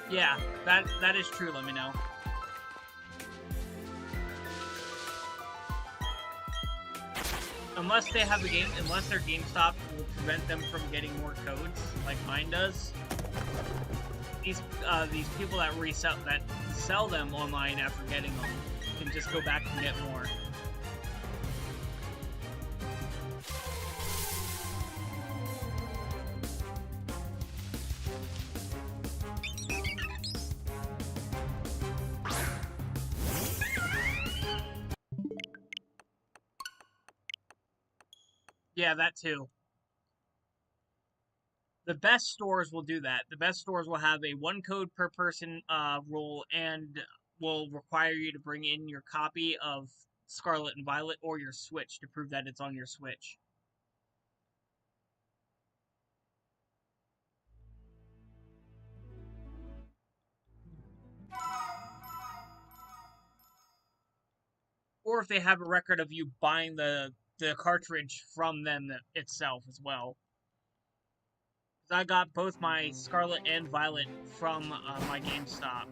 Speaker 3: Yeah, that is true, let me know. Unless they have a game, unless their GameStop will prevent them from getting more codes, like mine does. These people that sell them online after getting them can just go back and get more. Yeah, that too. The best stores will do that. The best stores will have a one code per person rule and will require you to bring in your copy of Scarlet and Violet or your Switch to prove that it's on your Switch. Or if they have a record of you buying the cartridge from them itself as well. I got both my Scarlet and Violet from my GameStop.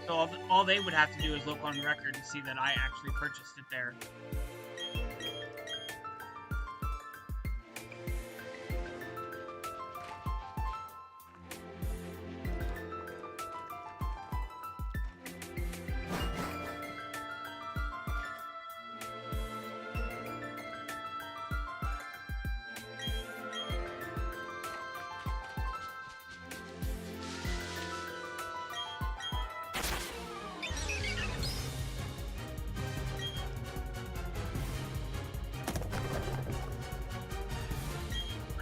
Speaker 3: So all they would have to do is look on record to see that I actually purchased it there.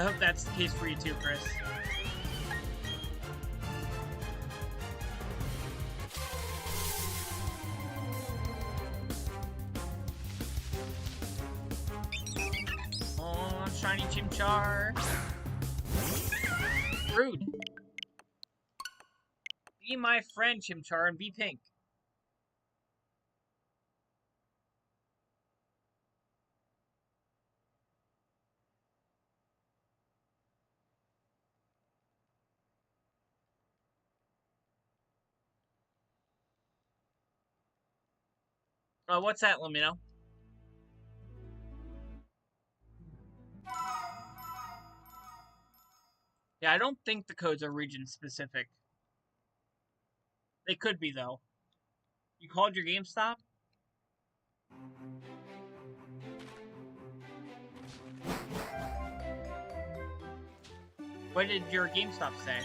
Speaker 3: I hope that's the case for you too, Chris. Oh, shiny Chimchar. Rude. Be my friend, Chimchar, and be pink. What's that? Let me know. Yeah, I don't think the codes are region specific. They could be though. You called your GameStop? What did your GameStop say?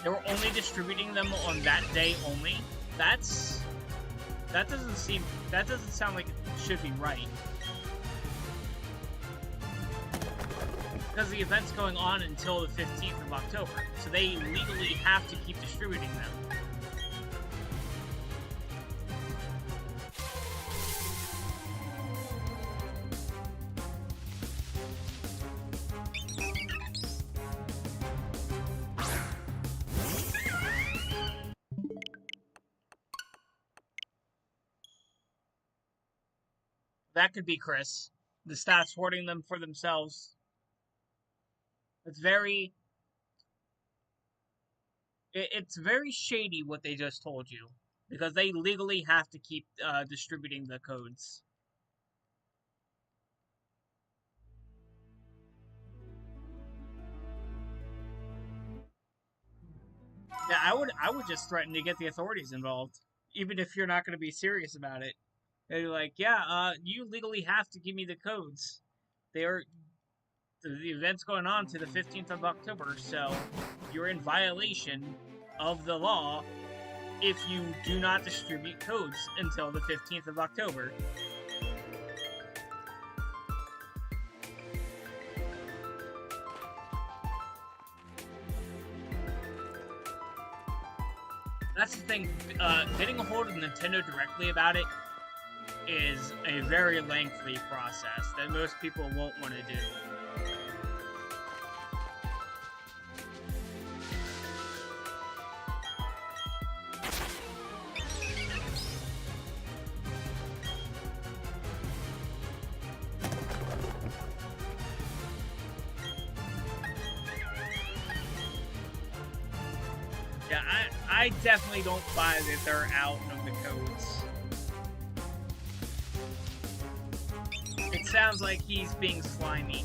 Speaker 3: They were only distributing them on that day only? That doesn't sound like it should be right. Because the event's going on until the 15th of October, so they legally have to keep distributing them. That could be Chris. The staff's hoarding them for themselves. It's very shady what they just told you, because they legally have to keep distributing the codes. Yeah, I would just threaten to get the authorities involved, even if you're not going to be serious about it. They're like, yeah, you legally have to give me the codes. The event's going on to the 15th of October, so you're in violation of the law if you do not distribute codes until the 15th of October. That's the thing. Getting a hold of Nintendo directly about it is a very lengthy process that most people won't want to do. Yeah, I definitely don't buy that they're out of the codes. It sounds like he's being slimy.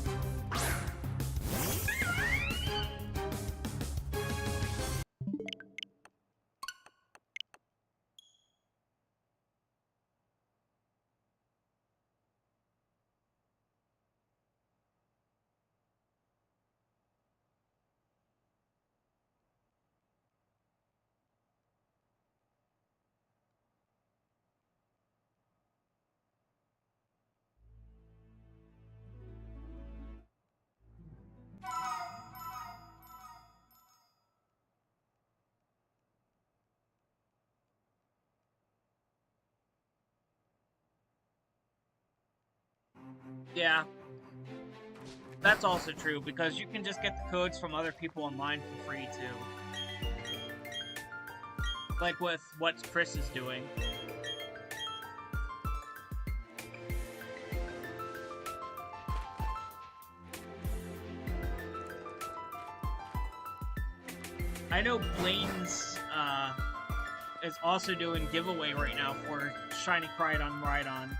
Speaker 3: Yeah, that's also true because you can just get the codes from other people online for free too. Like with what Chris is doing. I know Blaine's is also doing giveaway right now for Shiny Crydon Rhydon.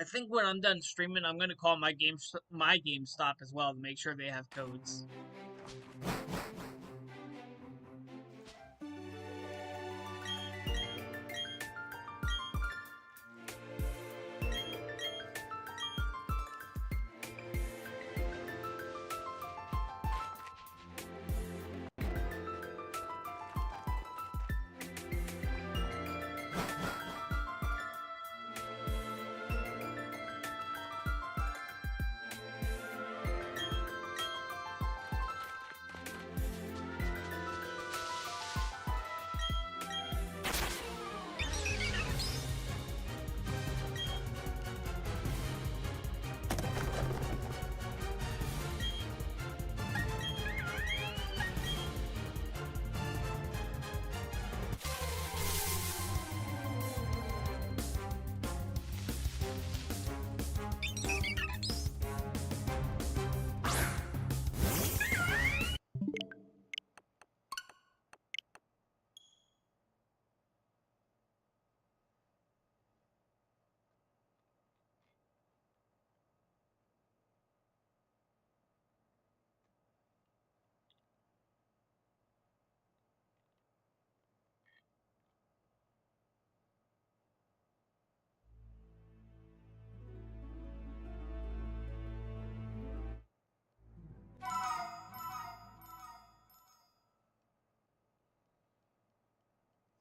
Speaker 3: I think when I'm done streaming, I'm gonna call my GameStop as well to make sure they have codes.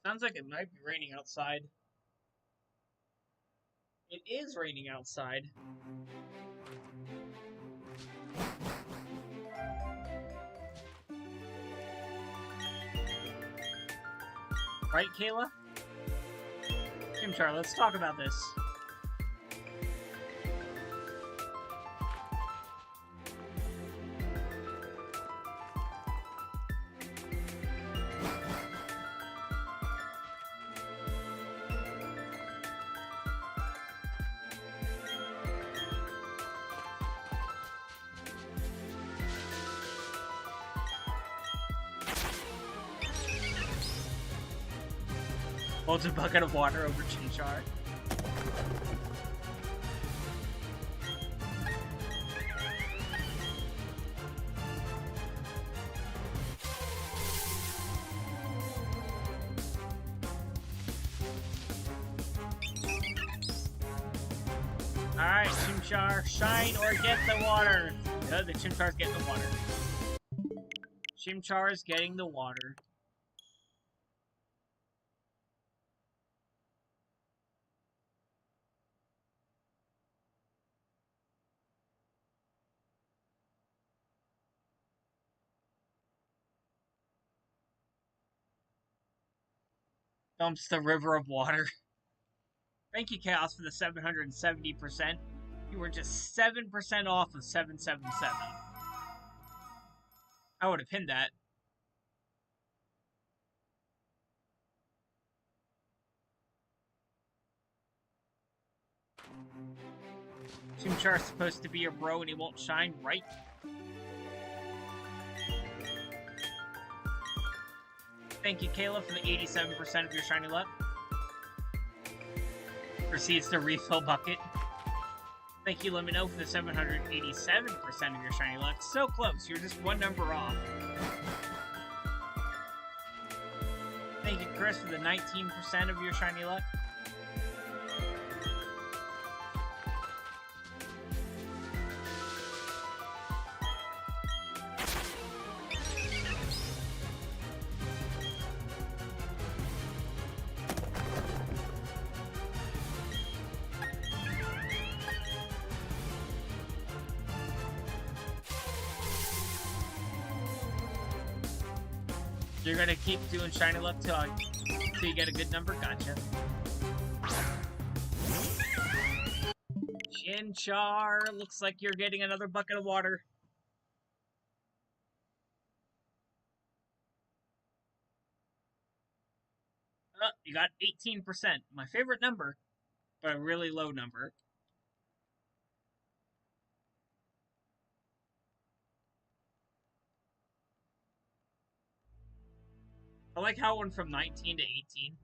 Speaker 3: Sounds like it might be raining outside. It is raining outside. Right, Kayla? Chimchar, let's talk about this. Holds a bucket of water over Chimchar. Alright, Chimchar, shine or get the water. Good, the Chimchar's getting the water. Chimchar is getting the water. Dumps the river of water. Thank you, Chaos, for the 770%. You were just 7% off of 777. I would have pinned that. Chimchar's supposed to be your bro and he won't shine, right? Thank you, Kayla, for the 87% of your shiny luck. Proceeds to refill bucket. Thank you, Lemino, for the 787% of your shiny luck. So close, you're just one number off. Thank you, Chris, for the 19% of your shiny luck. You're gonna keep doing shiny luck till you get a good number? Gotcha. Chimchar, looks like you're getting another bucket of water. You got 18%. My favorite number, but a really low number. I like how it went from 19 to 18.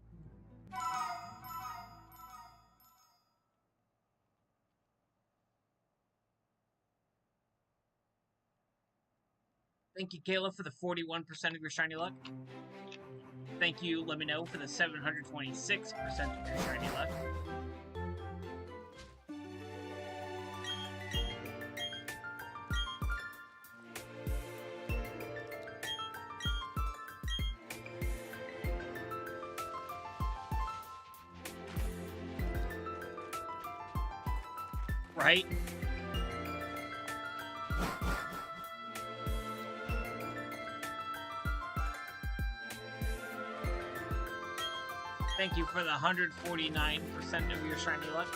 Speaker 3: Thank you, Kayla, for the 41% of your shiny luck. Thank you, Lemino, for the 726% of your shiny luck. Right? Thank you for the 149% of your shiny luck.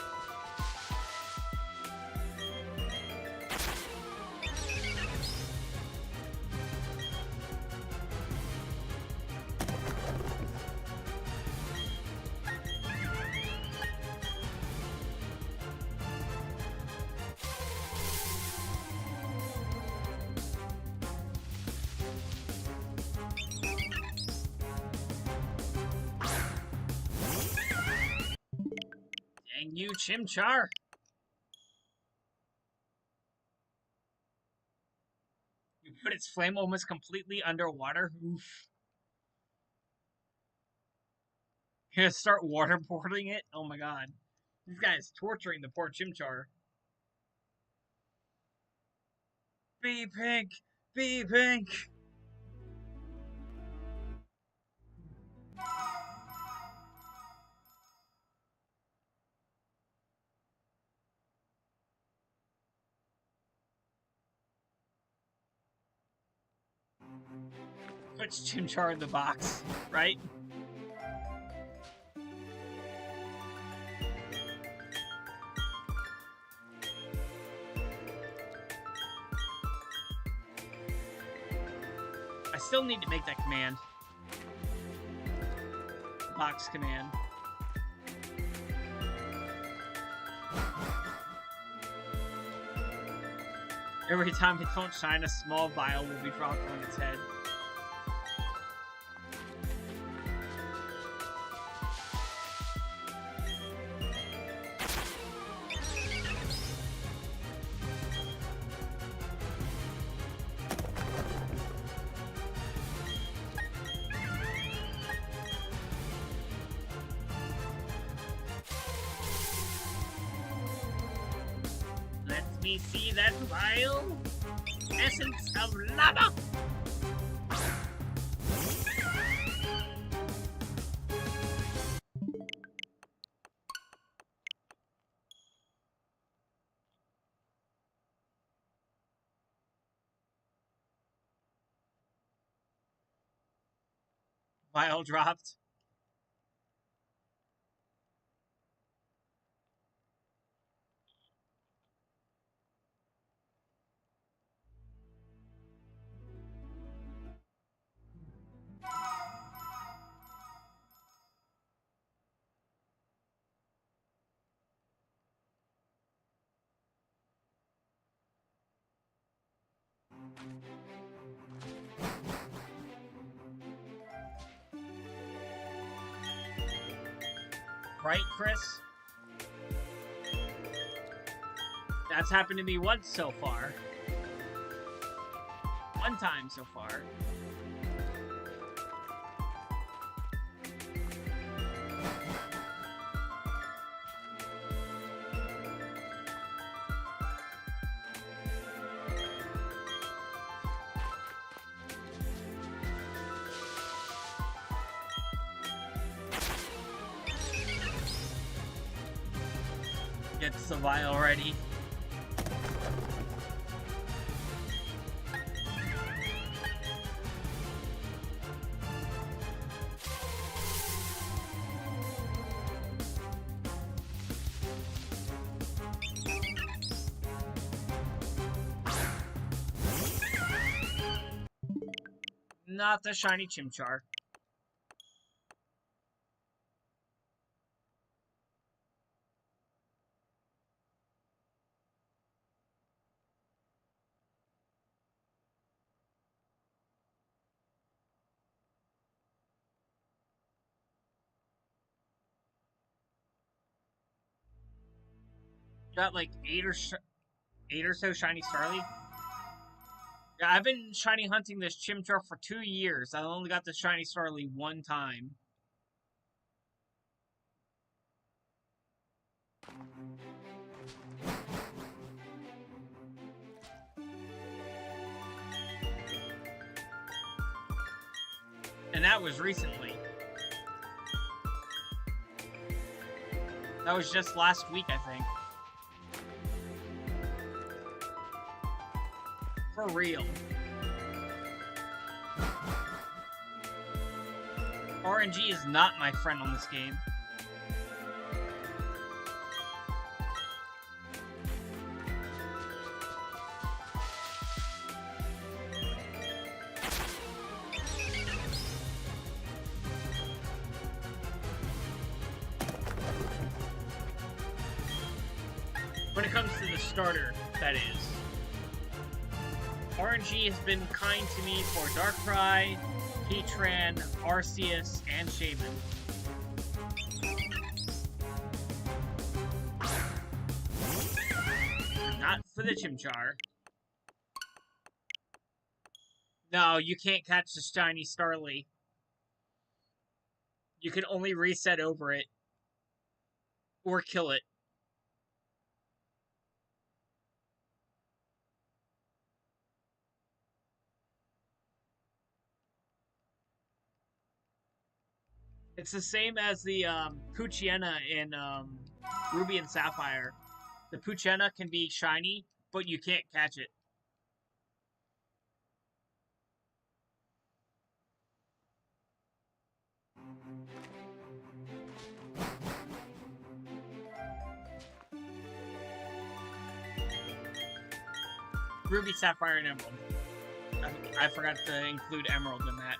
Speaker 3: Dang you, Chimchar! You put its flame almost completely underwater? Oof. You're gonna start waterboarding it? Oh my god. This guy is torturing the poor Chimchar. Be pink! Be pink! Puts Chimchar in the box, right? I still need to make that command. Box command. Every time it don't shine, a small vial will be dropped on its head. Let me see that vial. Essence of lava. Vial dropped. Right, Chris? That's happened to me once so far. One time so far. Gets the vial ready. Not the shiny Chimchar. Got like eight or so shiny Starly. Yeah, I've been shiny hunting this Chimchar for 2 years. I only got the shiny Starly one time. And that was recently. That was just last week, I think. For real. RNG is not my friend on this game. When it comes to the starter, that is. RNG has been kind to me for Darkrai, Heatran, Arceus, and Shaman. Not for the Chimchar. No, you can't catch the shiny Starly. You can only reset over it. Or kill it. It's the same as the Poochyena in Ruby and Sapphire. The Poochyena can be shiny, but you can't catch it. Ruby, Sapphire, and Emerald. I forgot to include Emerald in that.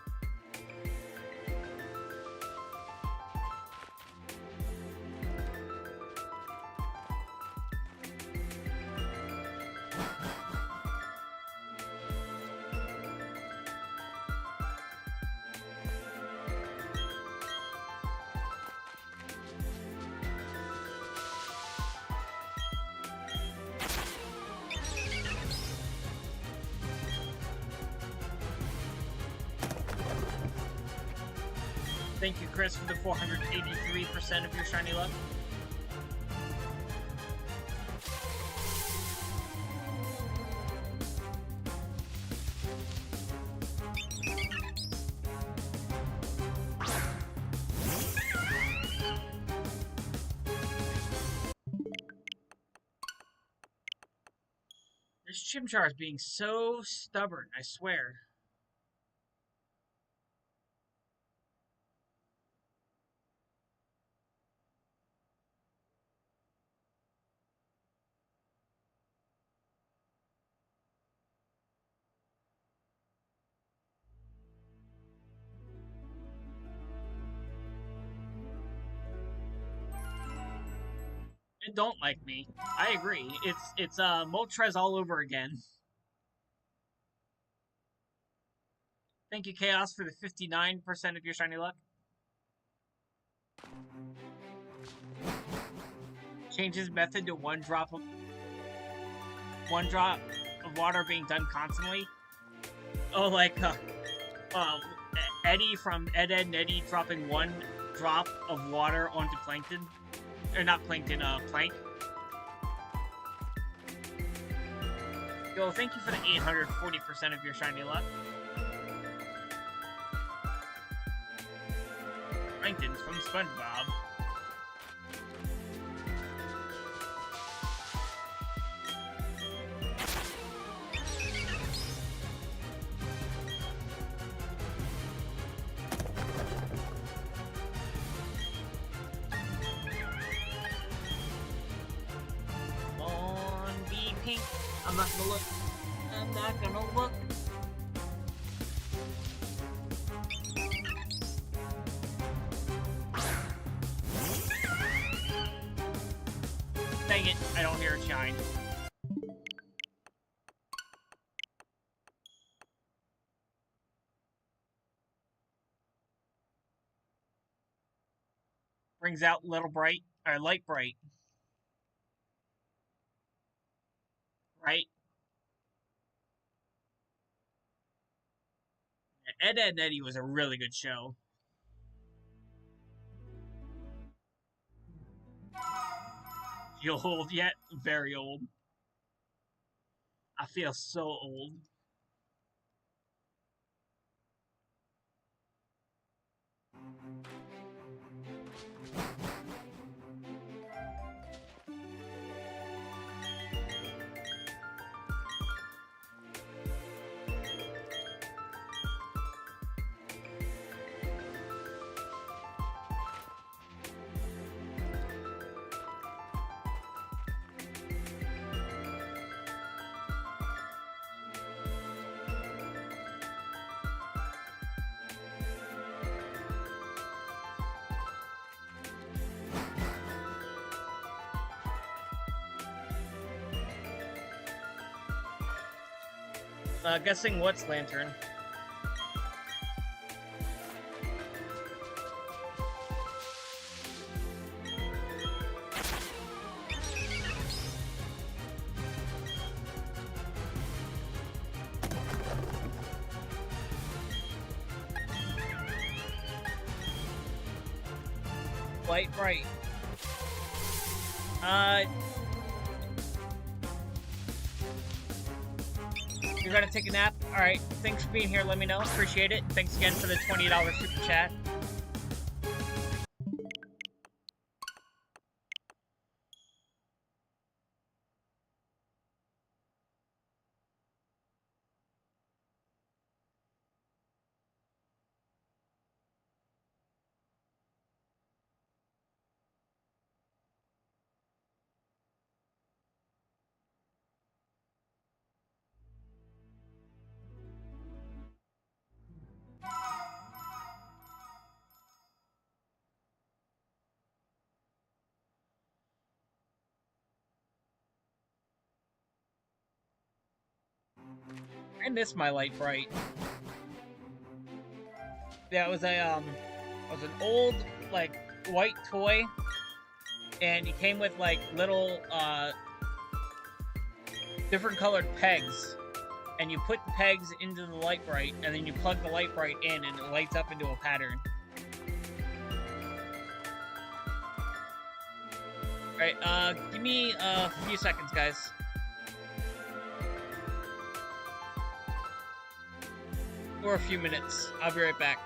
Speaker 3: Thank you, Chris, for the 483% of your shiny luck. This Chimchar is being so stubborn, I swear. It don't like me. I agree. It's Moltres all over again. Thank you, Chaos, for the 59% of your shiny luck. Change his method to one drop of water being done constantly. Oh, like Eddie from Ed, Edd n Eddy dropping one drop of water onto plankton. Or not plankton, plank. Yo, thank you for the 840% of your shiny luck. Plankton's from SpongeBob. Pink. I'm not gonna look. I'm not gonna look. Dang it, I don't hear it shine. Brings out Little Bright, or Light Bright. Right? Ed, Edd n Eddy was a really good show. You old yet? Very old. I feel so old. Guessing what's Lantern? Light Bright. You're gonna take a nap? Alright, thanks for being here, let me know, appreciate it. Thanks again for the $20 super chat. I miss my light bright. Yeah, it was an old like white toy, and it came with like little different colored pegs, and you put the pegs into the light bright, and then you plug the light bright in, and it lights up into a pattern. Alright, give me a few seconds, guys. Or a few minutes. I'll be right back.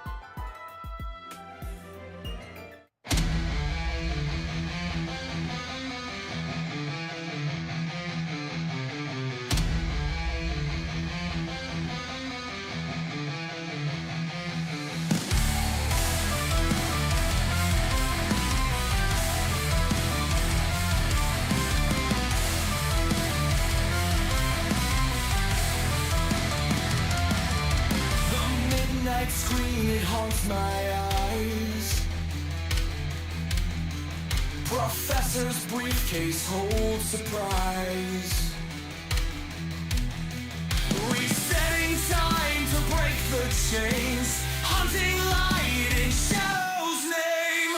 Speaker 4: Screen, it haunts my eyes. Professor's briefcase holds surprise. Resetting time to break the chains. Hunting light in Shadow's name.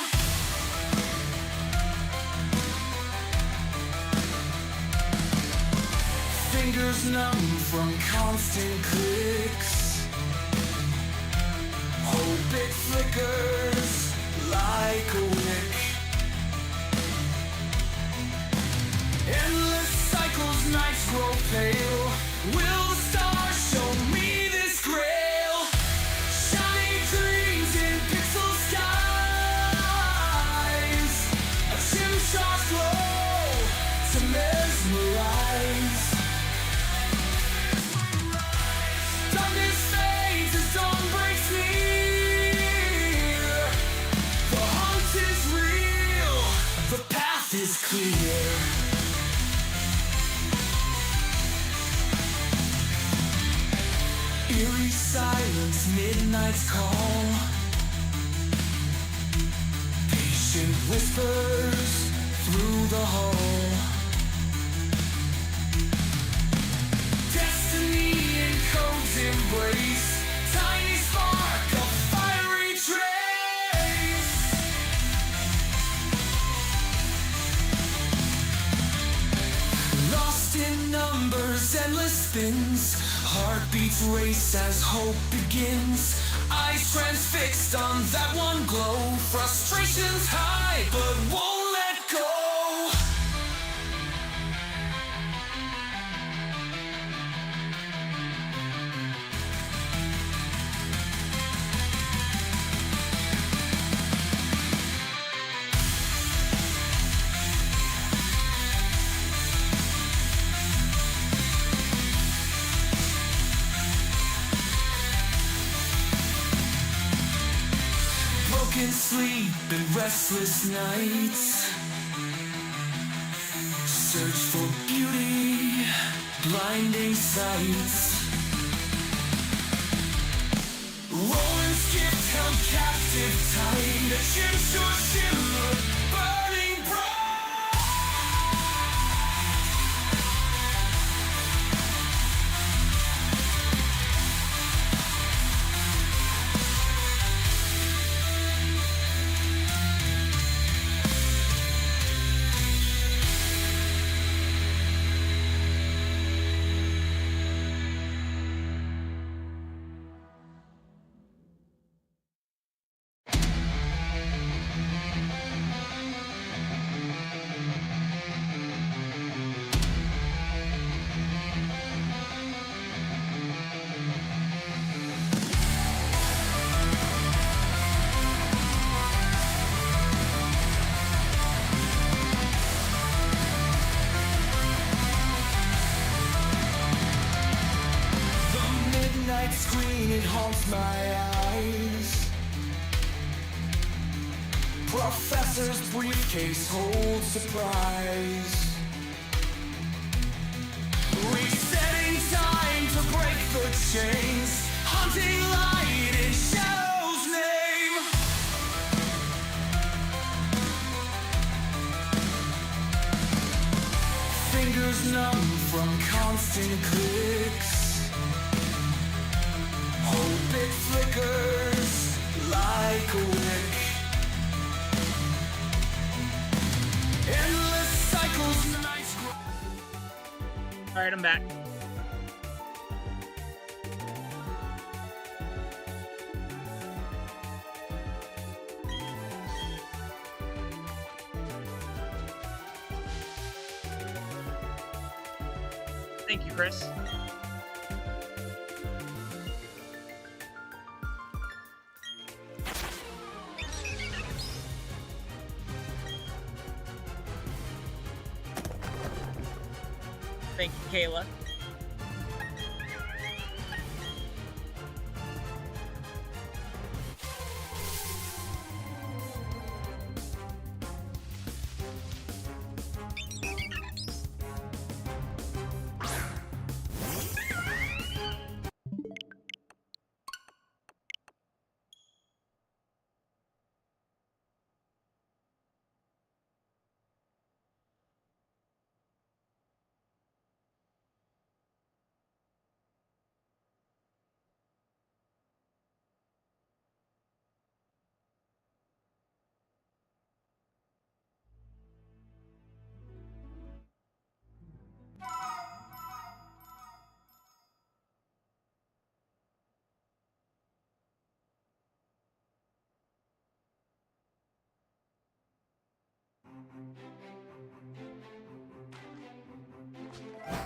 Speaker 4: Fingers numb from constant clicks. Hope it flickers like a wick. Endless cycles, nights grow pale. Will the stars show me this grail? Shiny dreams in pixel skies. A Chimchar's glow to mesmerize. Darkness fades as dawn breaks me. Is clear. Eerie silence, midnight's call. Patient whispers through the hall. Destiny encodes embrace. Tiny spark of fiery trace. Lost in numbers, endless spins. Heartbeats race as hope begins. Eyes transfixed on that one glow. Frustrations high, but won't let go. Broken sleep and restless nights. Search for beauty, blinding sights. Rolling skipped, held captive tight. A Chimchar shimmer, burning bright. Screen, it haunts my eyes. Professor's briefcase holds surprise. Resetting time to break the chains. Hunting light in Shadow's name. Fingers numb from constant clicks.
Speaker 3: Alright, I'm back. Thank you, Chris. Thank you, Kayla.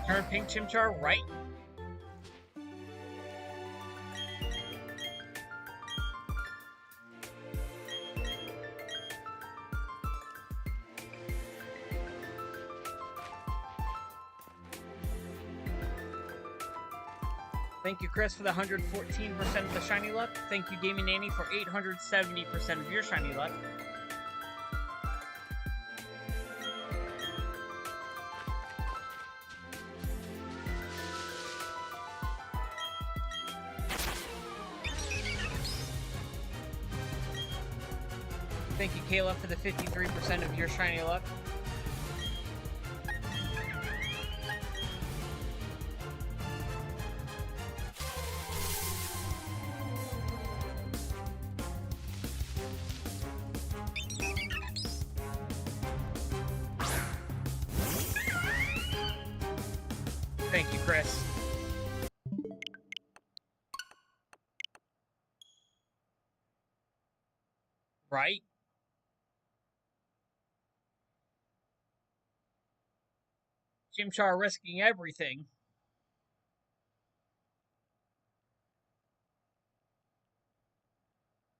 Speaker 3: Turn pink Chimchar right. Thank you, Chris, for the 114% of the shiny luck. Thank you, Gaming Nanny, for 870% of your shiny luck. Thank you, Kayla, for the 53% of your shiny luck. Thank you, Chris. Right? Chimchar risking everything.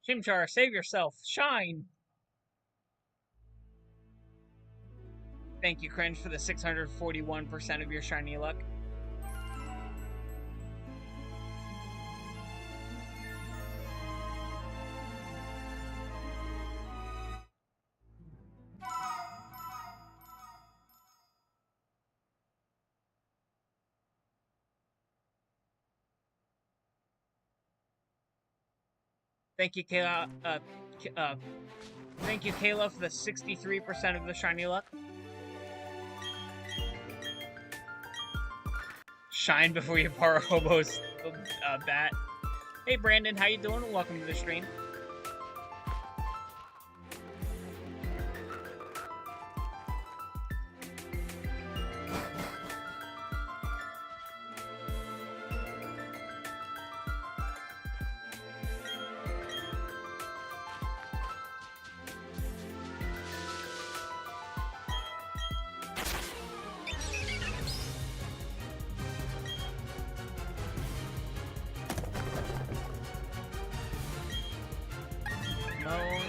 Speaker 3: Chimchar, save yourself. Shine! Thank you, Cringe, for the 641% of your shiny luck. Thank you, Kayla. Thank you, Kayla, for the 63% of the shiny luck. Shine before you borrow Hobo's bat. Hey, Brandon, how you doing? Welcome to the stream.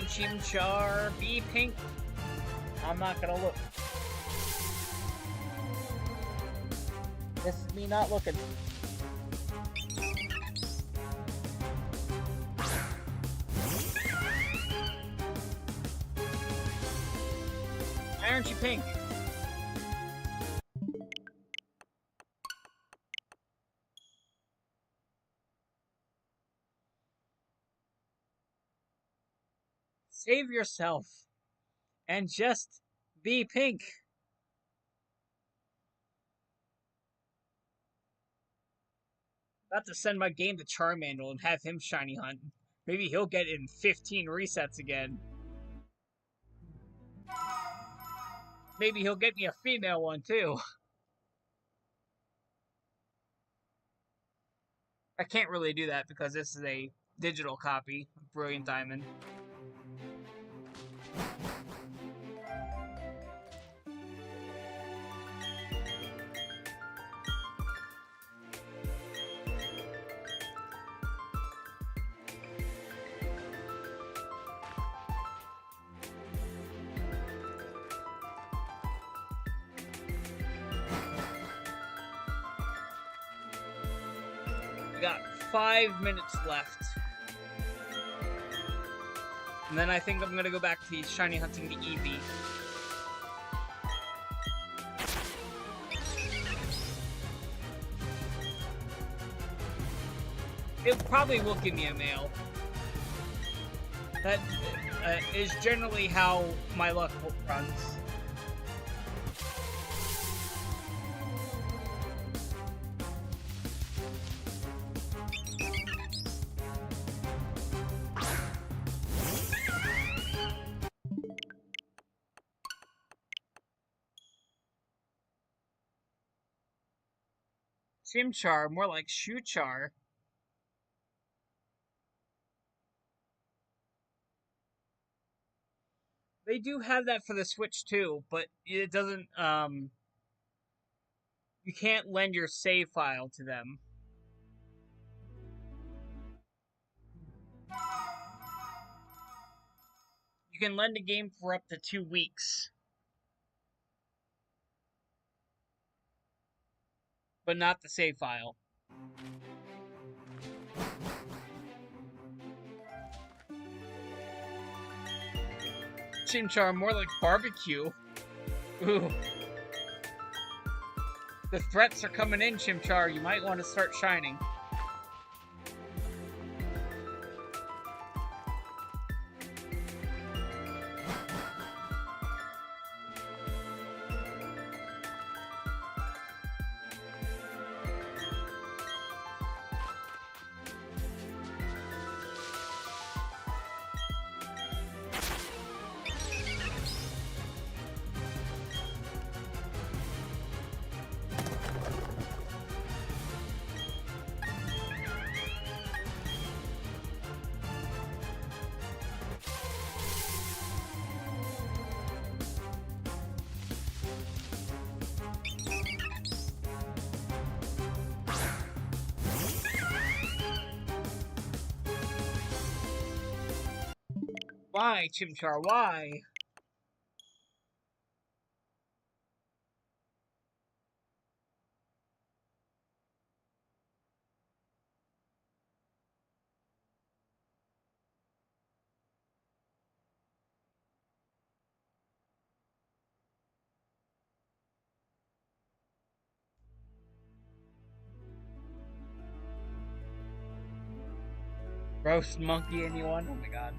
Speaker 3: Chimchar, be pink. I'm not gonna look. This is me not looking. Why aren't you pink? Save yourself and just be pink. About to send my game to Charmander and have him shiny hunt. Maybe he'll get it in 15 resets again. Maybe he'll get me a female one too. I can't really do that because this is a digital copy of Brilliant Diamond. We got 5 minutes left. And then I think I'm gonna go back to shiny hunting the Eevee. It probably will give me a male. That is generally how my luck runs. Chimchar, more like Chimchar. They do have that for the Switch too, but it doesn't, you can't lend your save file to them. You can lend a game for up to 2 weeks, but not the save file. Chimchar, more like barbecue. Ooh. The threats are coming in, Chimchar. You might want to start shining. Why, Chimchar? Why? Roast monkey, anyone? Oh my god.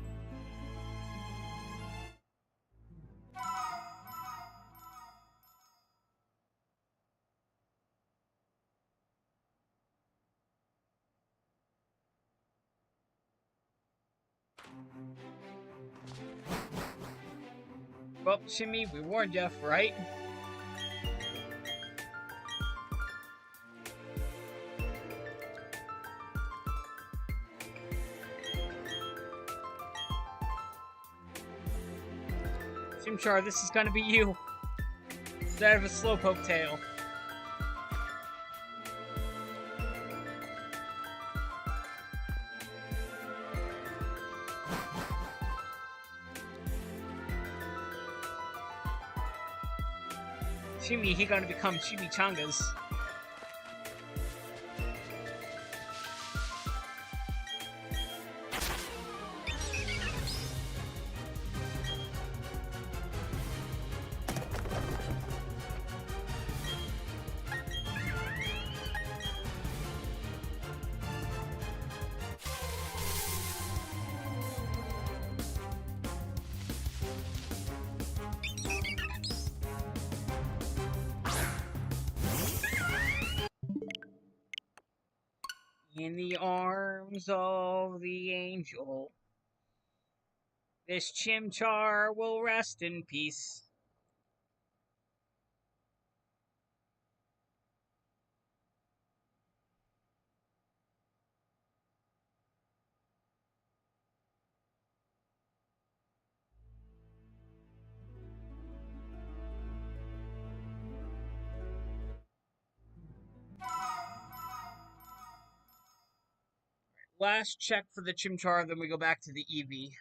Speaker 3: Well, Shimmy, we warned you, right? Chimchar, this is gonna be you. Instead of a slowpoke tail. Shimmy, he gonna become chimichangas. In the arms of the angel, this Chimchar will rest in peace. Last check for the Chimchar, then we go back to the Eevee.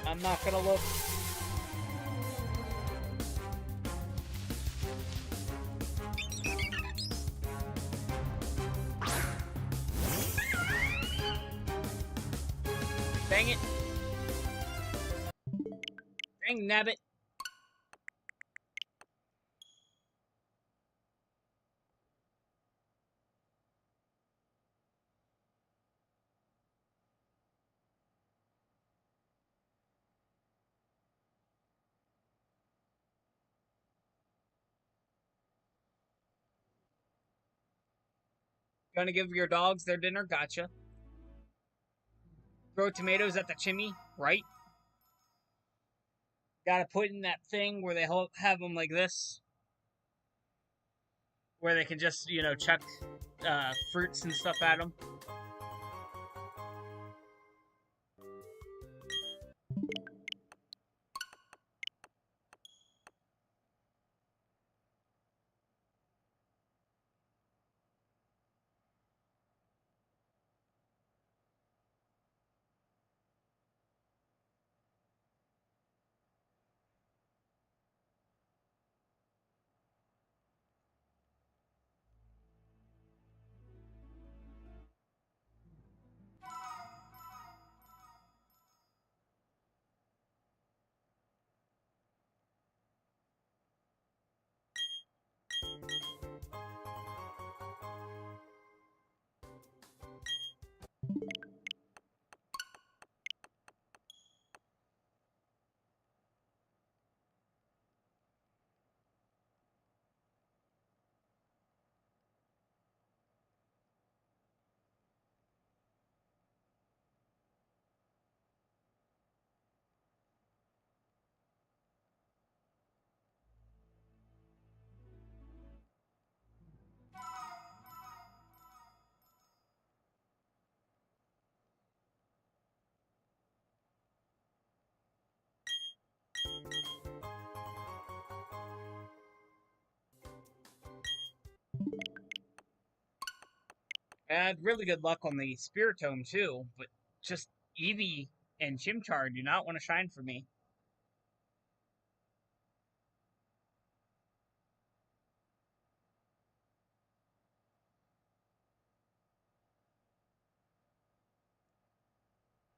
Speaker 3: I'm not gonna look. Dang it. Dang nabbit. Gonna give your dogs their dinner? Gotcha. Throw tomatoes at the chimney? Right. Gotta put in that thing where they have them like this. Where they can just, you know, chuck fruits and stuff at them. I had really good luck on the Spiritome too, but just Eevee and Chimchar do not want to shine for me.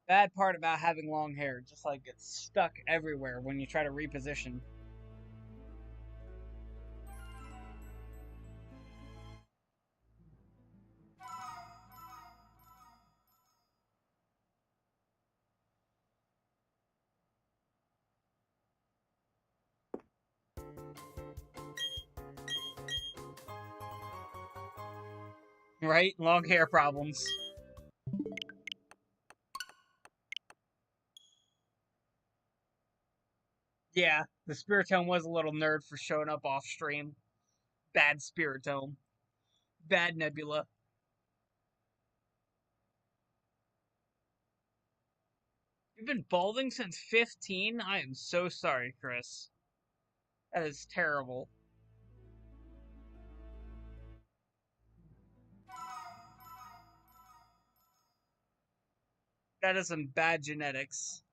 Speaker 3: Bad part about having long hair, just like it's stuck everywhere when you try to reposition. Right? Long hair problems. Yeah, the Spiritome was a little nerd for showing up off stream. Bad Spiritome. Bad Nebula. You've been balding since 15? I am so sorry, Chris. That is terrible. That is some bad genetics.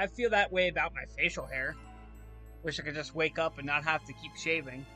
Speaker 3: I feel that way about my facial hair. Wish I could just wake up and not have to keep shaving.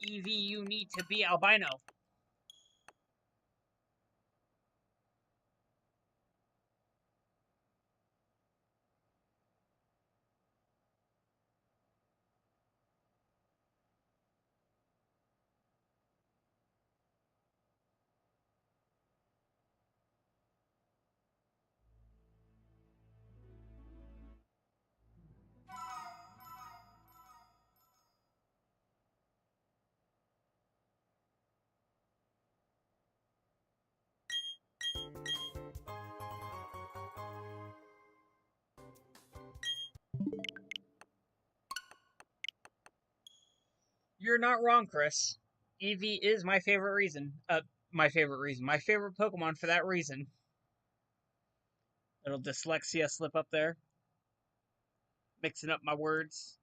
Speaker 3: Eevee, you need to be albino. You're not wrong, Chris. Eevee is my favorite reason. My favorite reason. My favorite Pokemon for that reason. Little dyslexia slip up there. Mixing up my words.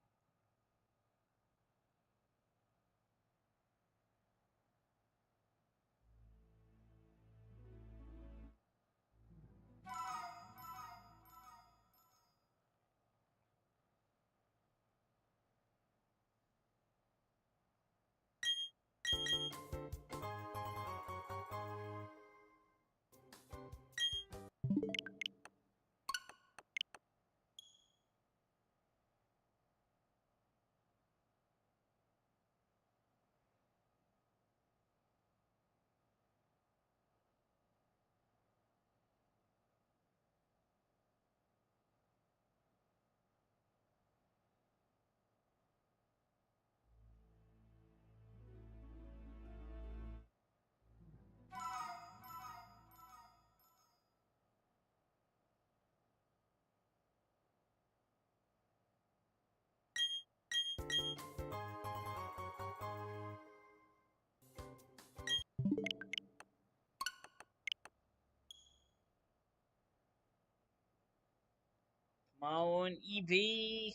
Speaker 3: Come on, Eevee.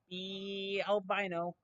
Speaker 3: Be albino.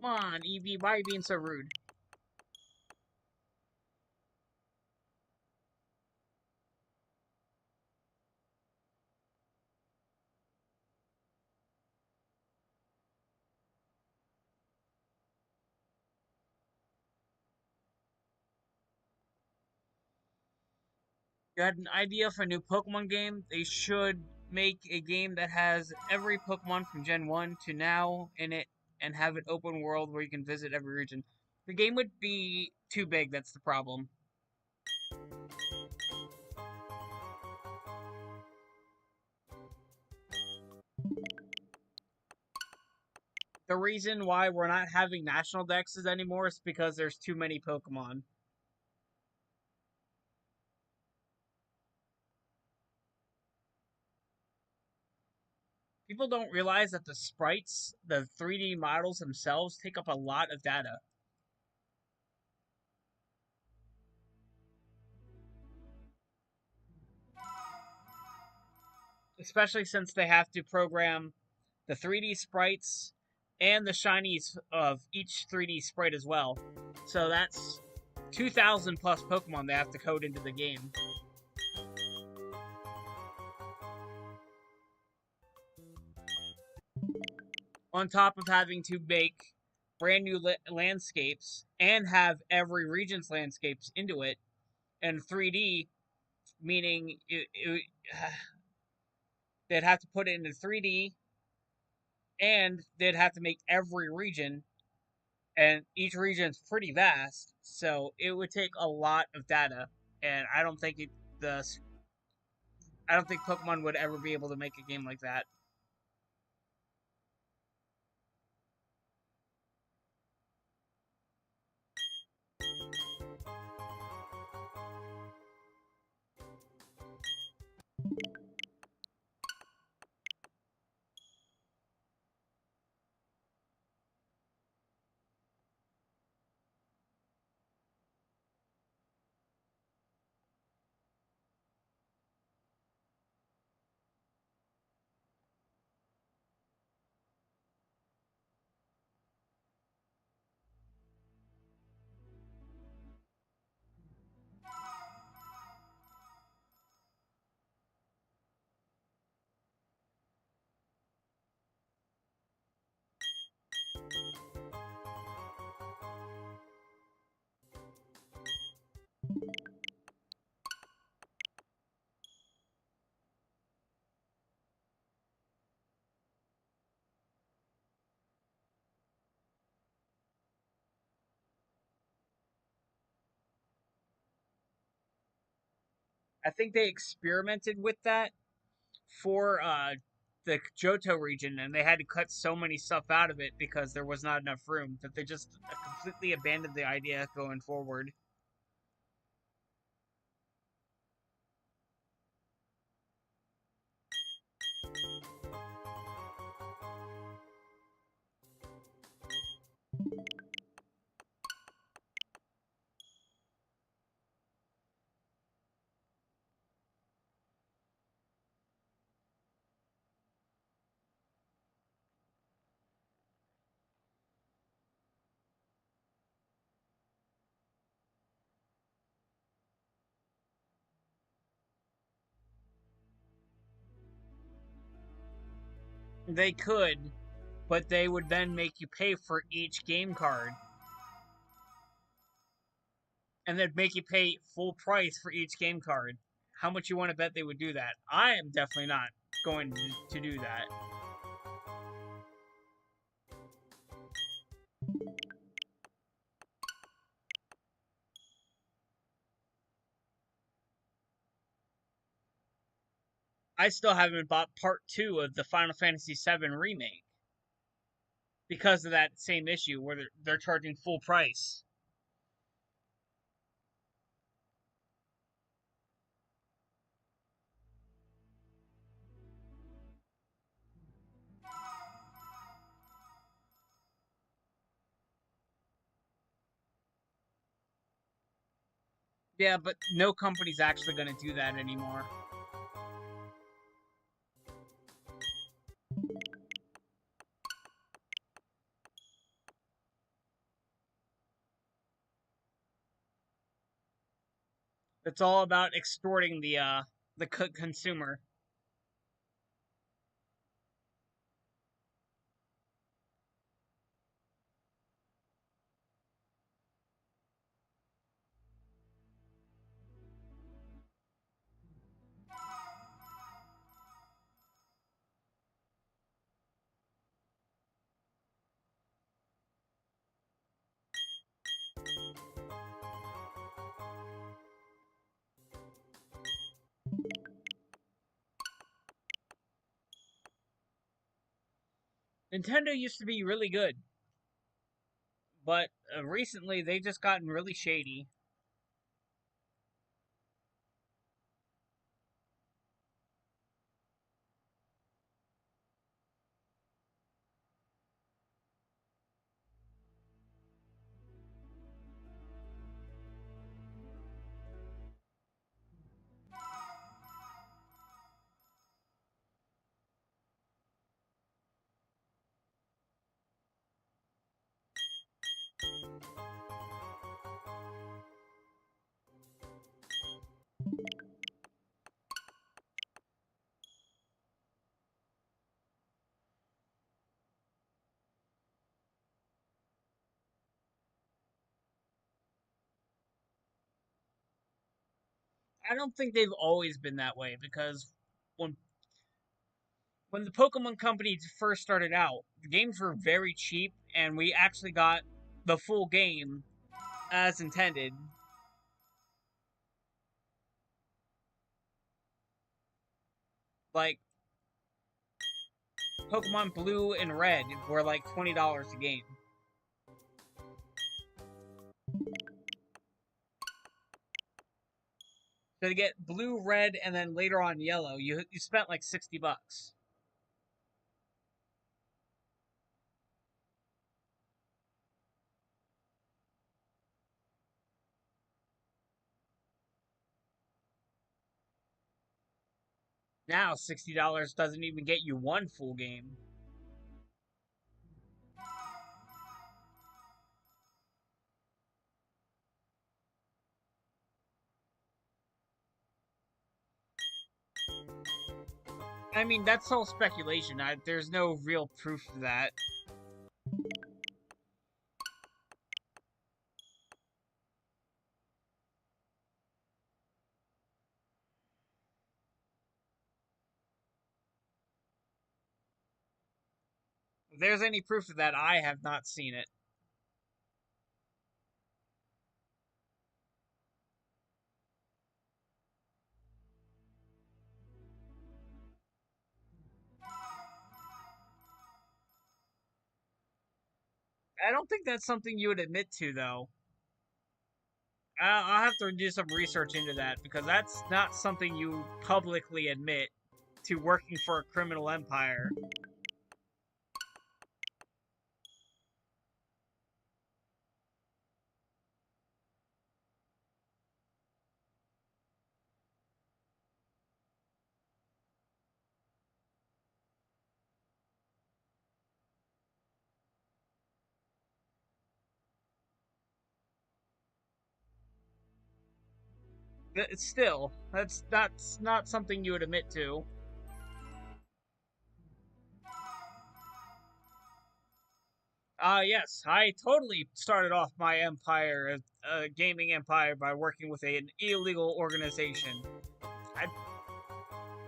Speaker 3: Come on, Eevee, why are you being so rude? You had an idea for a new Pokemon game? They should make a game that has every Pokemon from Gen 1 to now in it and have an open world where you can visit every region. The game would be too big, that's the problem. The reason why we're not having national dexes anymore is because there's too many Pokemon. People don't realize that the sprites, the 3D models themselves, take up a lot of data. Especially since they have to program the 3D sprites and the shinies of each 3D sprite as well. So that's 2,000 plus Pokemon they have to code into the game. On top of having to make brand new landscapes and have every region's landscapes into it, and 3D, meaning they'd have to put it into 3D, and they'd have to make every region, and each region's pretty vast, so it would take a lot of data, and I don't think Pokemon would ever be able to make a game like that. I think they experimented with that for the Johto region, and they had to cut so many stuff out of it because there was not enough room that they just completely abandoned the idea going forward. They could, but they would then make you pay for each game card. And they'd make you pay full price for each game card. How much you want to bet they would do that? I am definitely not going to do that. I still haven't bought part 2 of the Final Fantasy VII remake because of that same issue where they're charging full price. Yeah, but no company's actually going to do that anymore. It's all about extorting the consumer. Nintendo used to be really good, but recently they've just gotten really shady. I don't think they've always been that way because when when the Pokemon Company first started out, the games were very cheap, and we actually got the full game as intended. Like Pokemon Blue and Red were like $20 a game. So to get Blue, Red, and then later on Yellow, you spent like $60. Now $60 doesn't even get you one full game. I mean, that's all speculation. There's no real proof of that. If there's any proof of that, I have not seen it. I don't think that's something you would admit to, though. I'll have to do some research into that because that's not something you publicly admit to working for a criminal empire. Still, that's not something you would admit to. Yes, I totally started off my empire, gaming empire, by working with an illegal organization. I,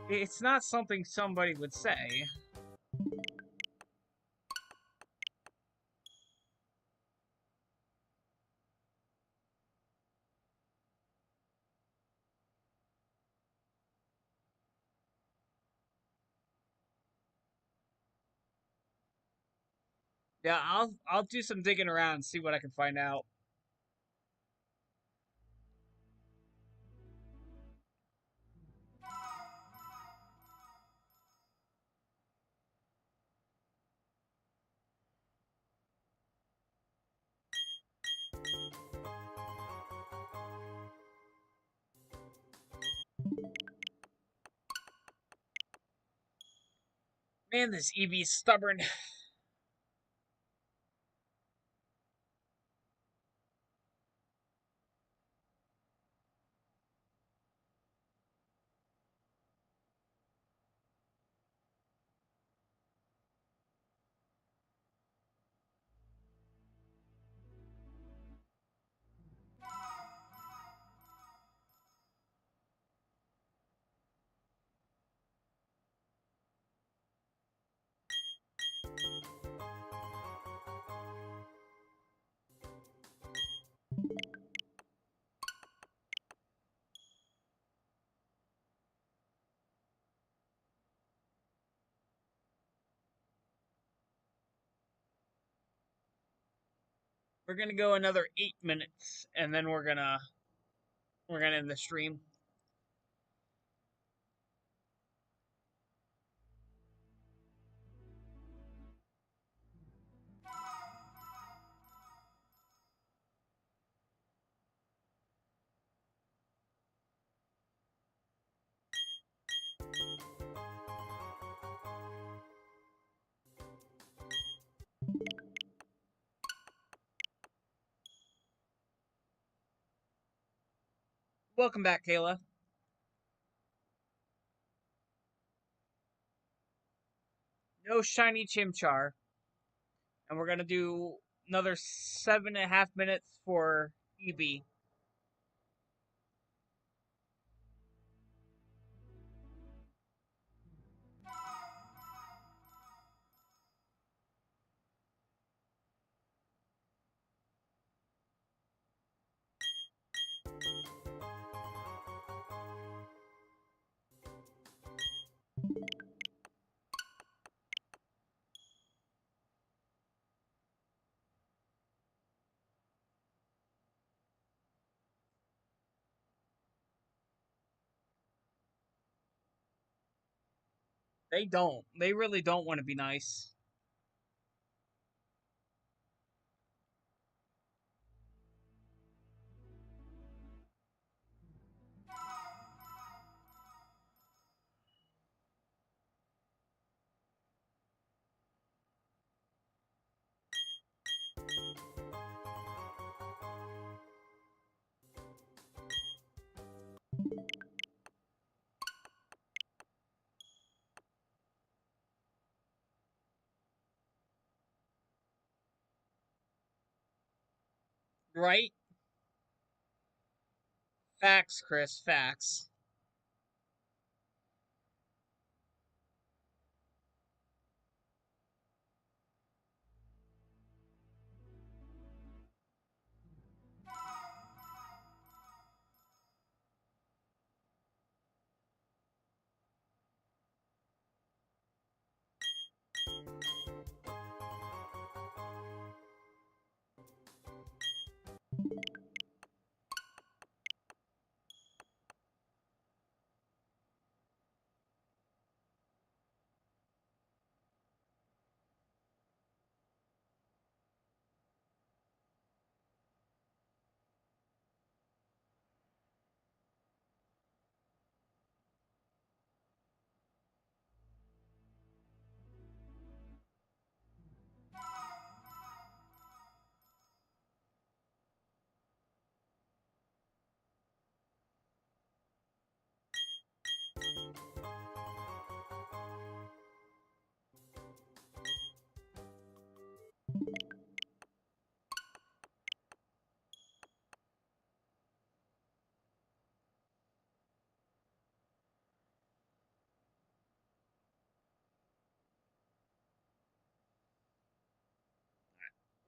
Speaker 3: it's not something somebody would say. Yeah, I'll do some digging around and see what I can find out. Man, this Eevee's stubborn. We're gonna go another 8 minutes, and then we're gonna end the stream. Welcome back, Kayla. No shiny Chimchar. And we're gonna do another 7.5 minutes for Eevee. They don't. They really don't want to be nice. Right? Facts, Chris. Facts.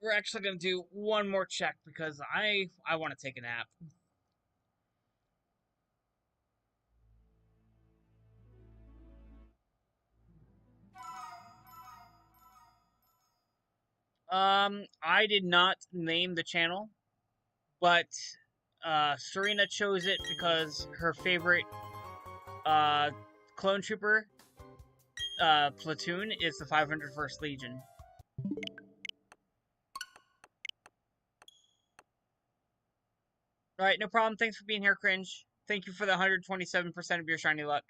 Speaker 3: We're actually gonna do one more check because I want to take a nap. I did not name the channel, but Serena chose it because her favorite clone trooper platoon is the 501st Legion. Alright, no problem. Thanks for being here, Cringe. Thank you for the 127% of your shiny luck.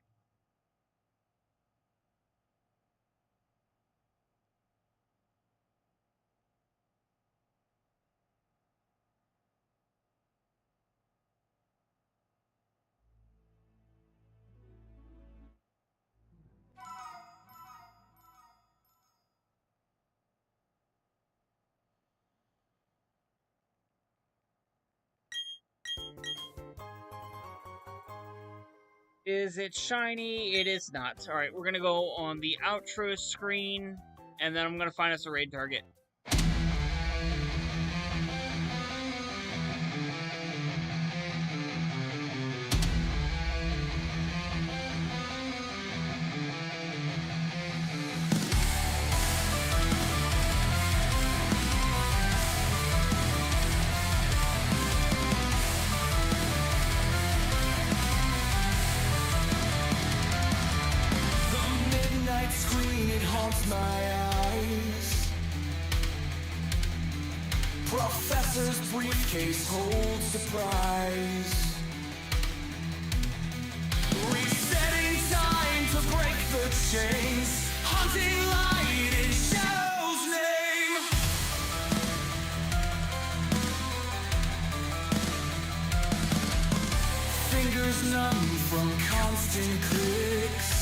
Speaker 3: Is it shiny? It is not. Alright, we're gonna go on the outro screen, and then I'm gonna find us a raid target.
Speaker 4: haunts my eyes. Professor's briefcase holds the prize. Resetting time to break the chains. Haunting light in Shadow's name. Fingers numb from constant clicks.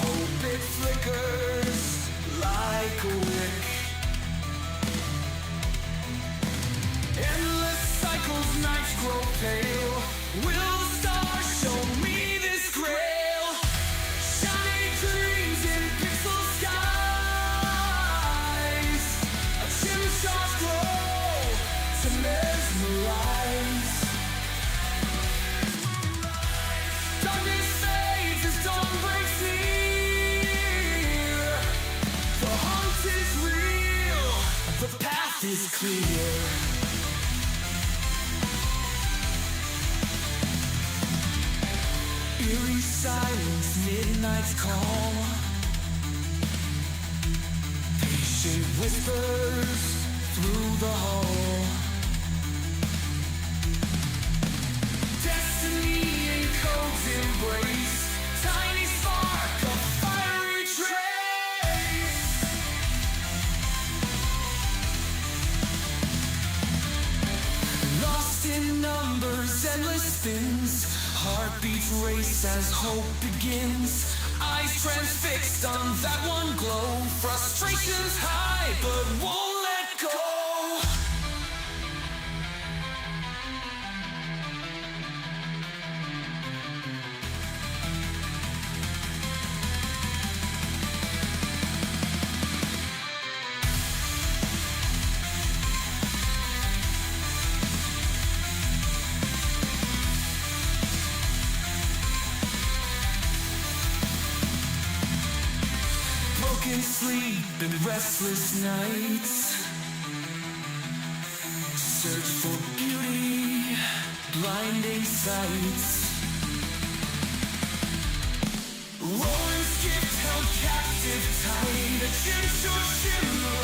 Speaker 4: Hope it flickers like a wick. Endless cycles, nights grow pale. Will the stars show me this grail? Shiny dreams in pixel skies. A Chimchar's glow to mesmerize. Darkness fades as dawn breaks near. The hunt is real, the path is clear. Eerie silence, midnight's call. Patient whispers through the hall. Destiny encodes embrace. Tiny spark of fiery trace. Lost in numbers, endless spins. Heartbeats race as hope begins. Eyes transfixed on that one glow. Frustrations high, but won't let go. Broken sleep and restless nights. Search for beauty, blinding sights. Roaring skipped, held captive tight. A Chimchar shimmer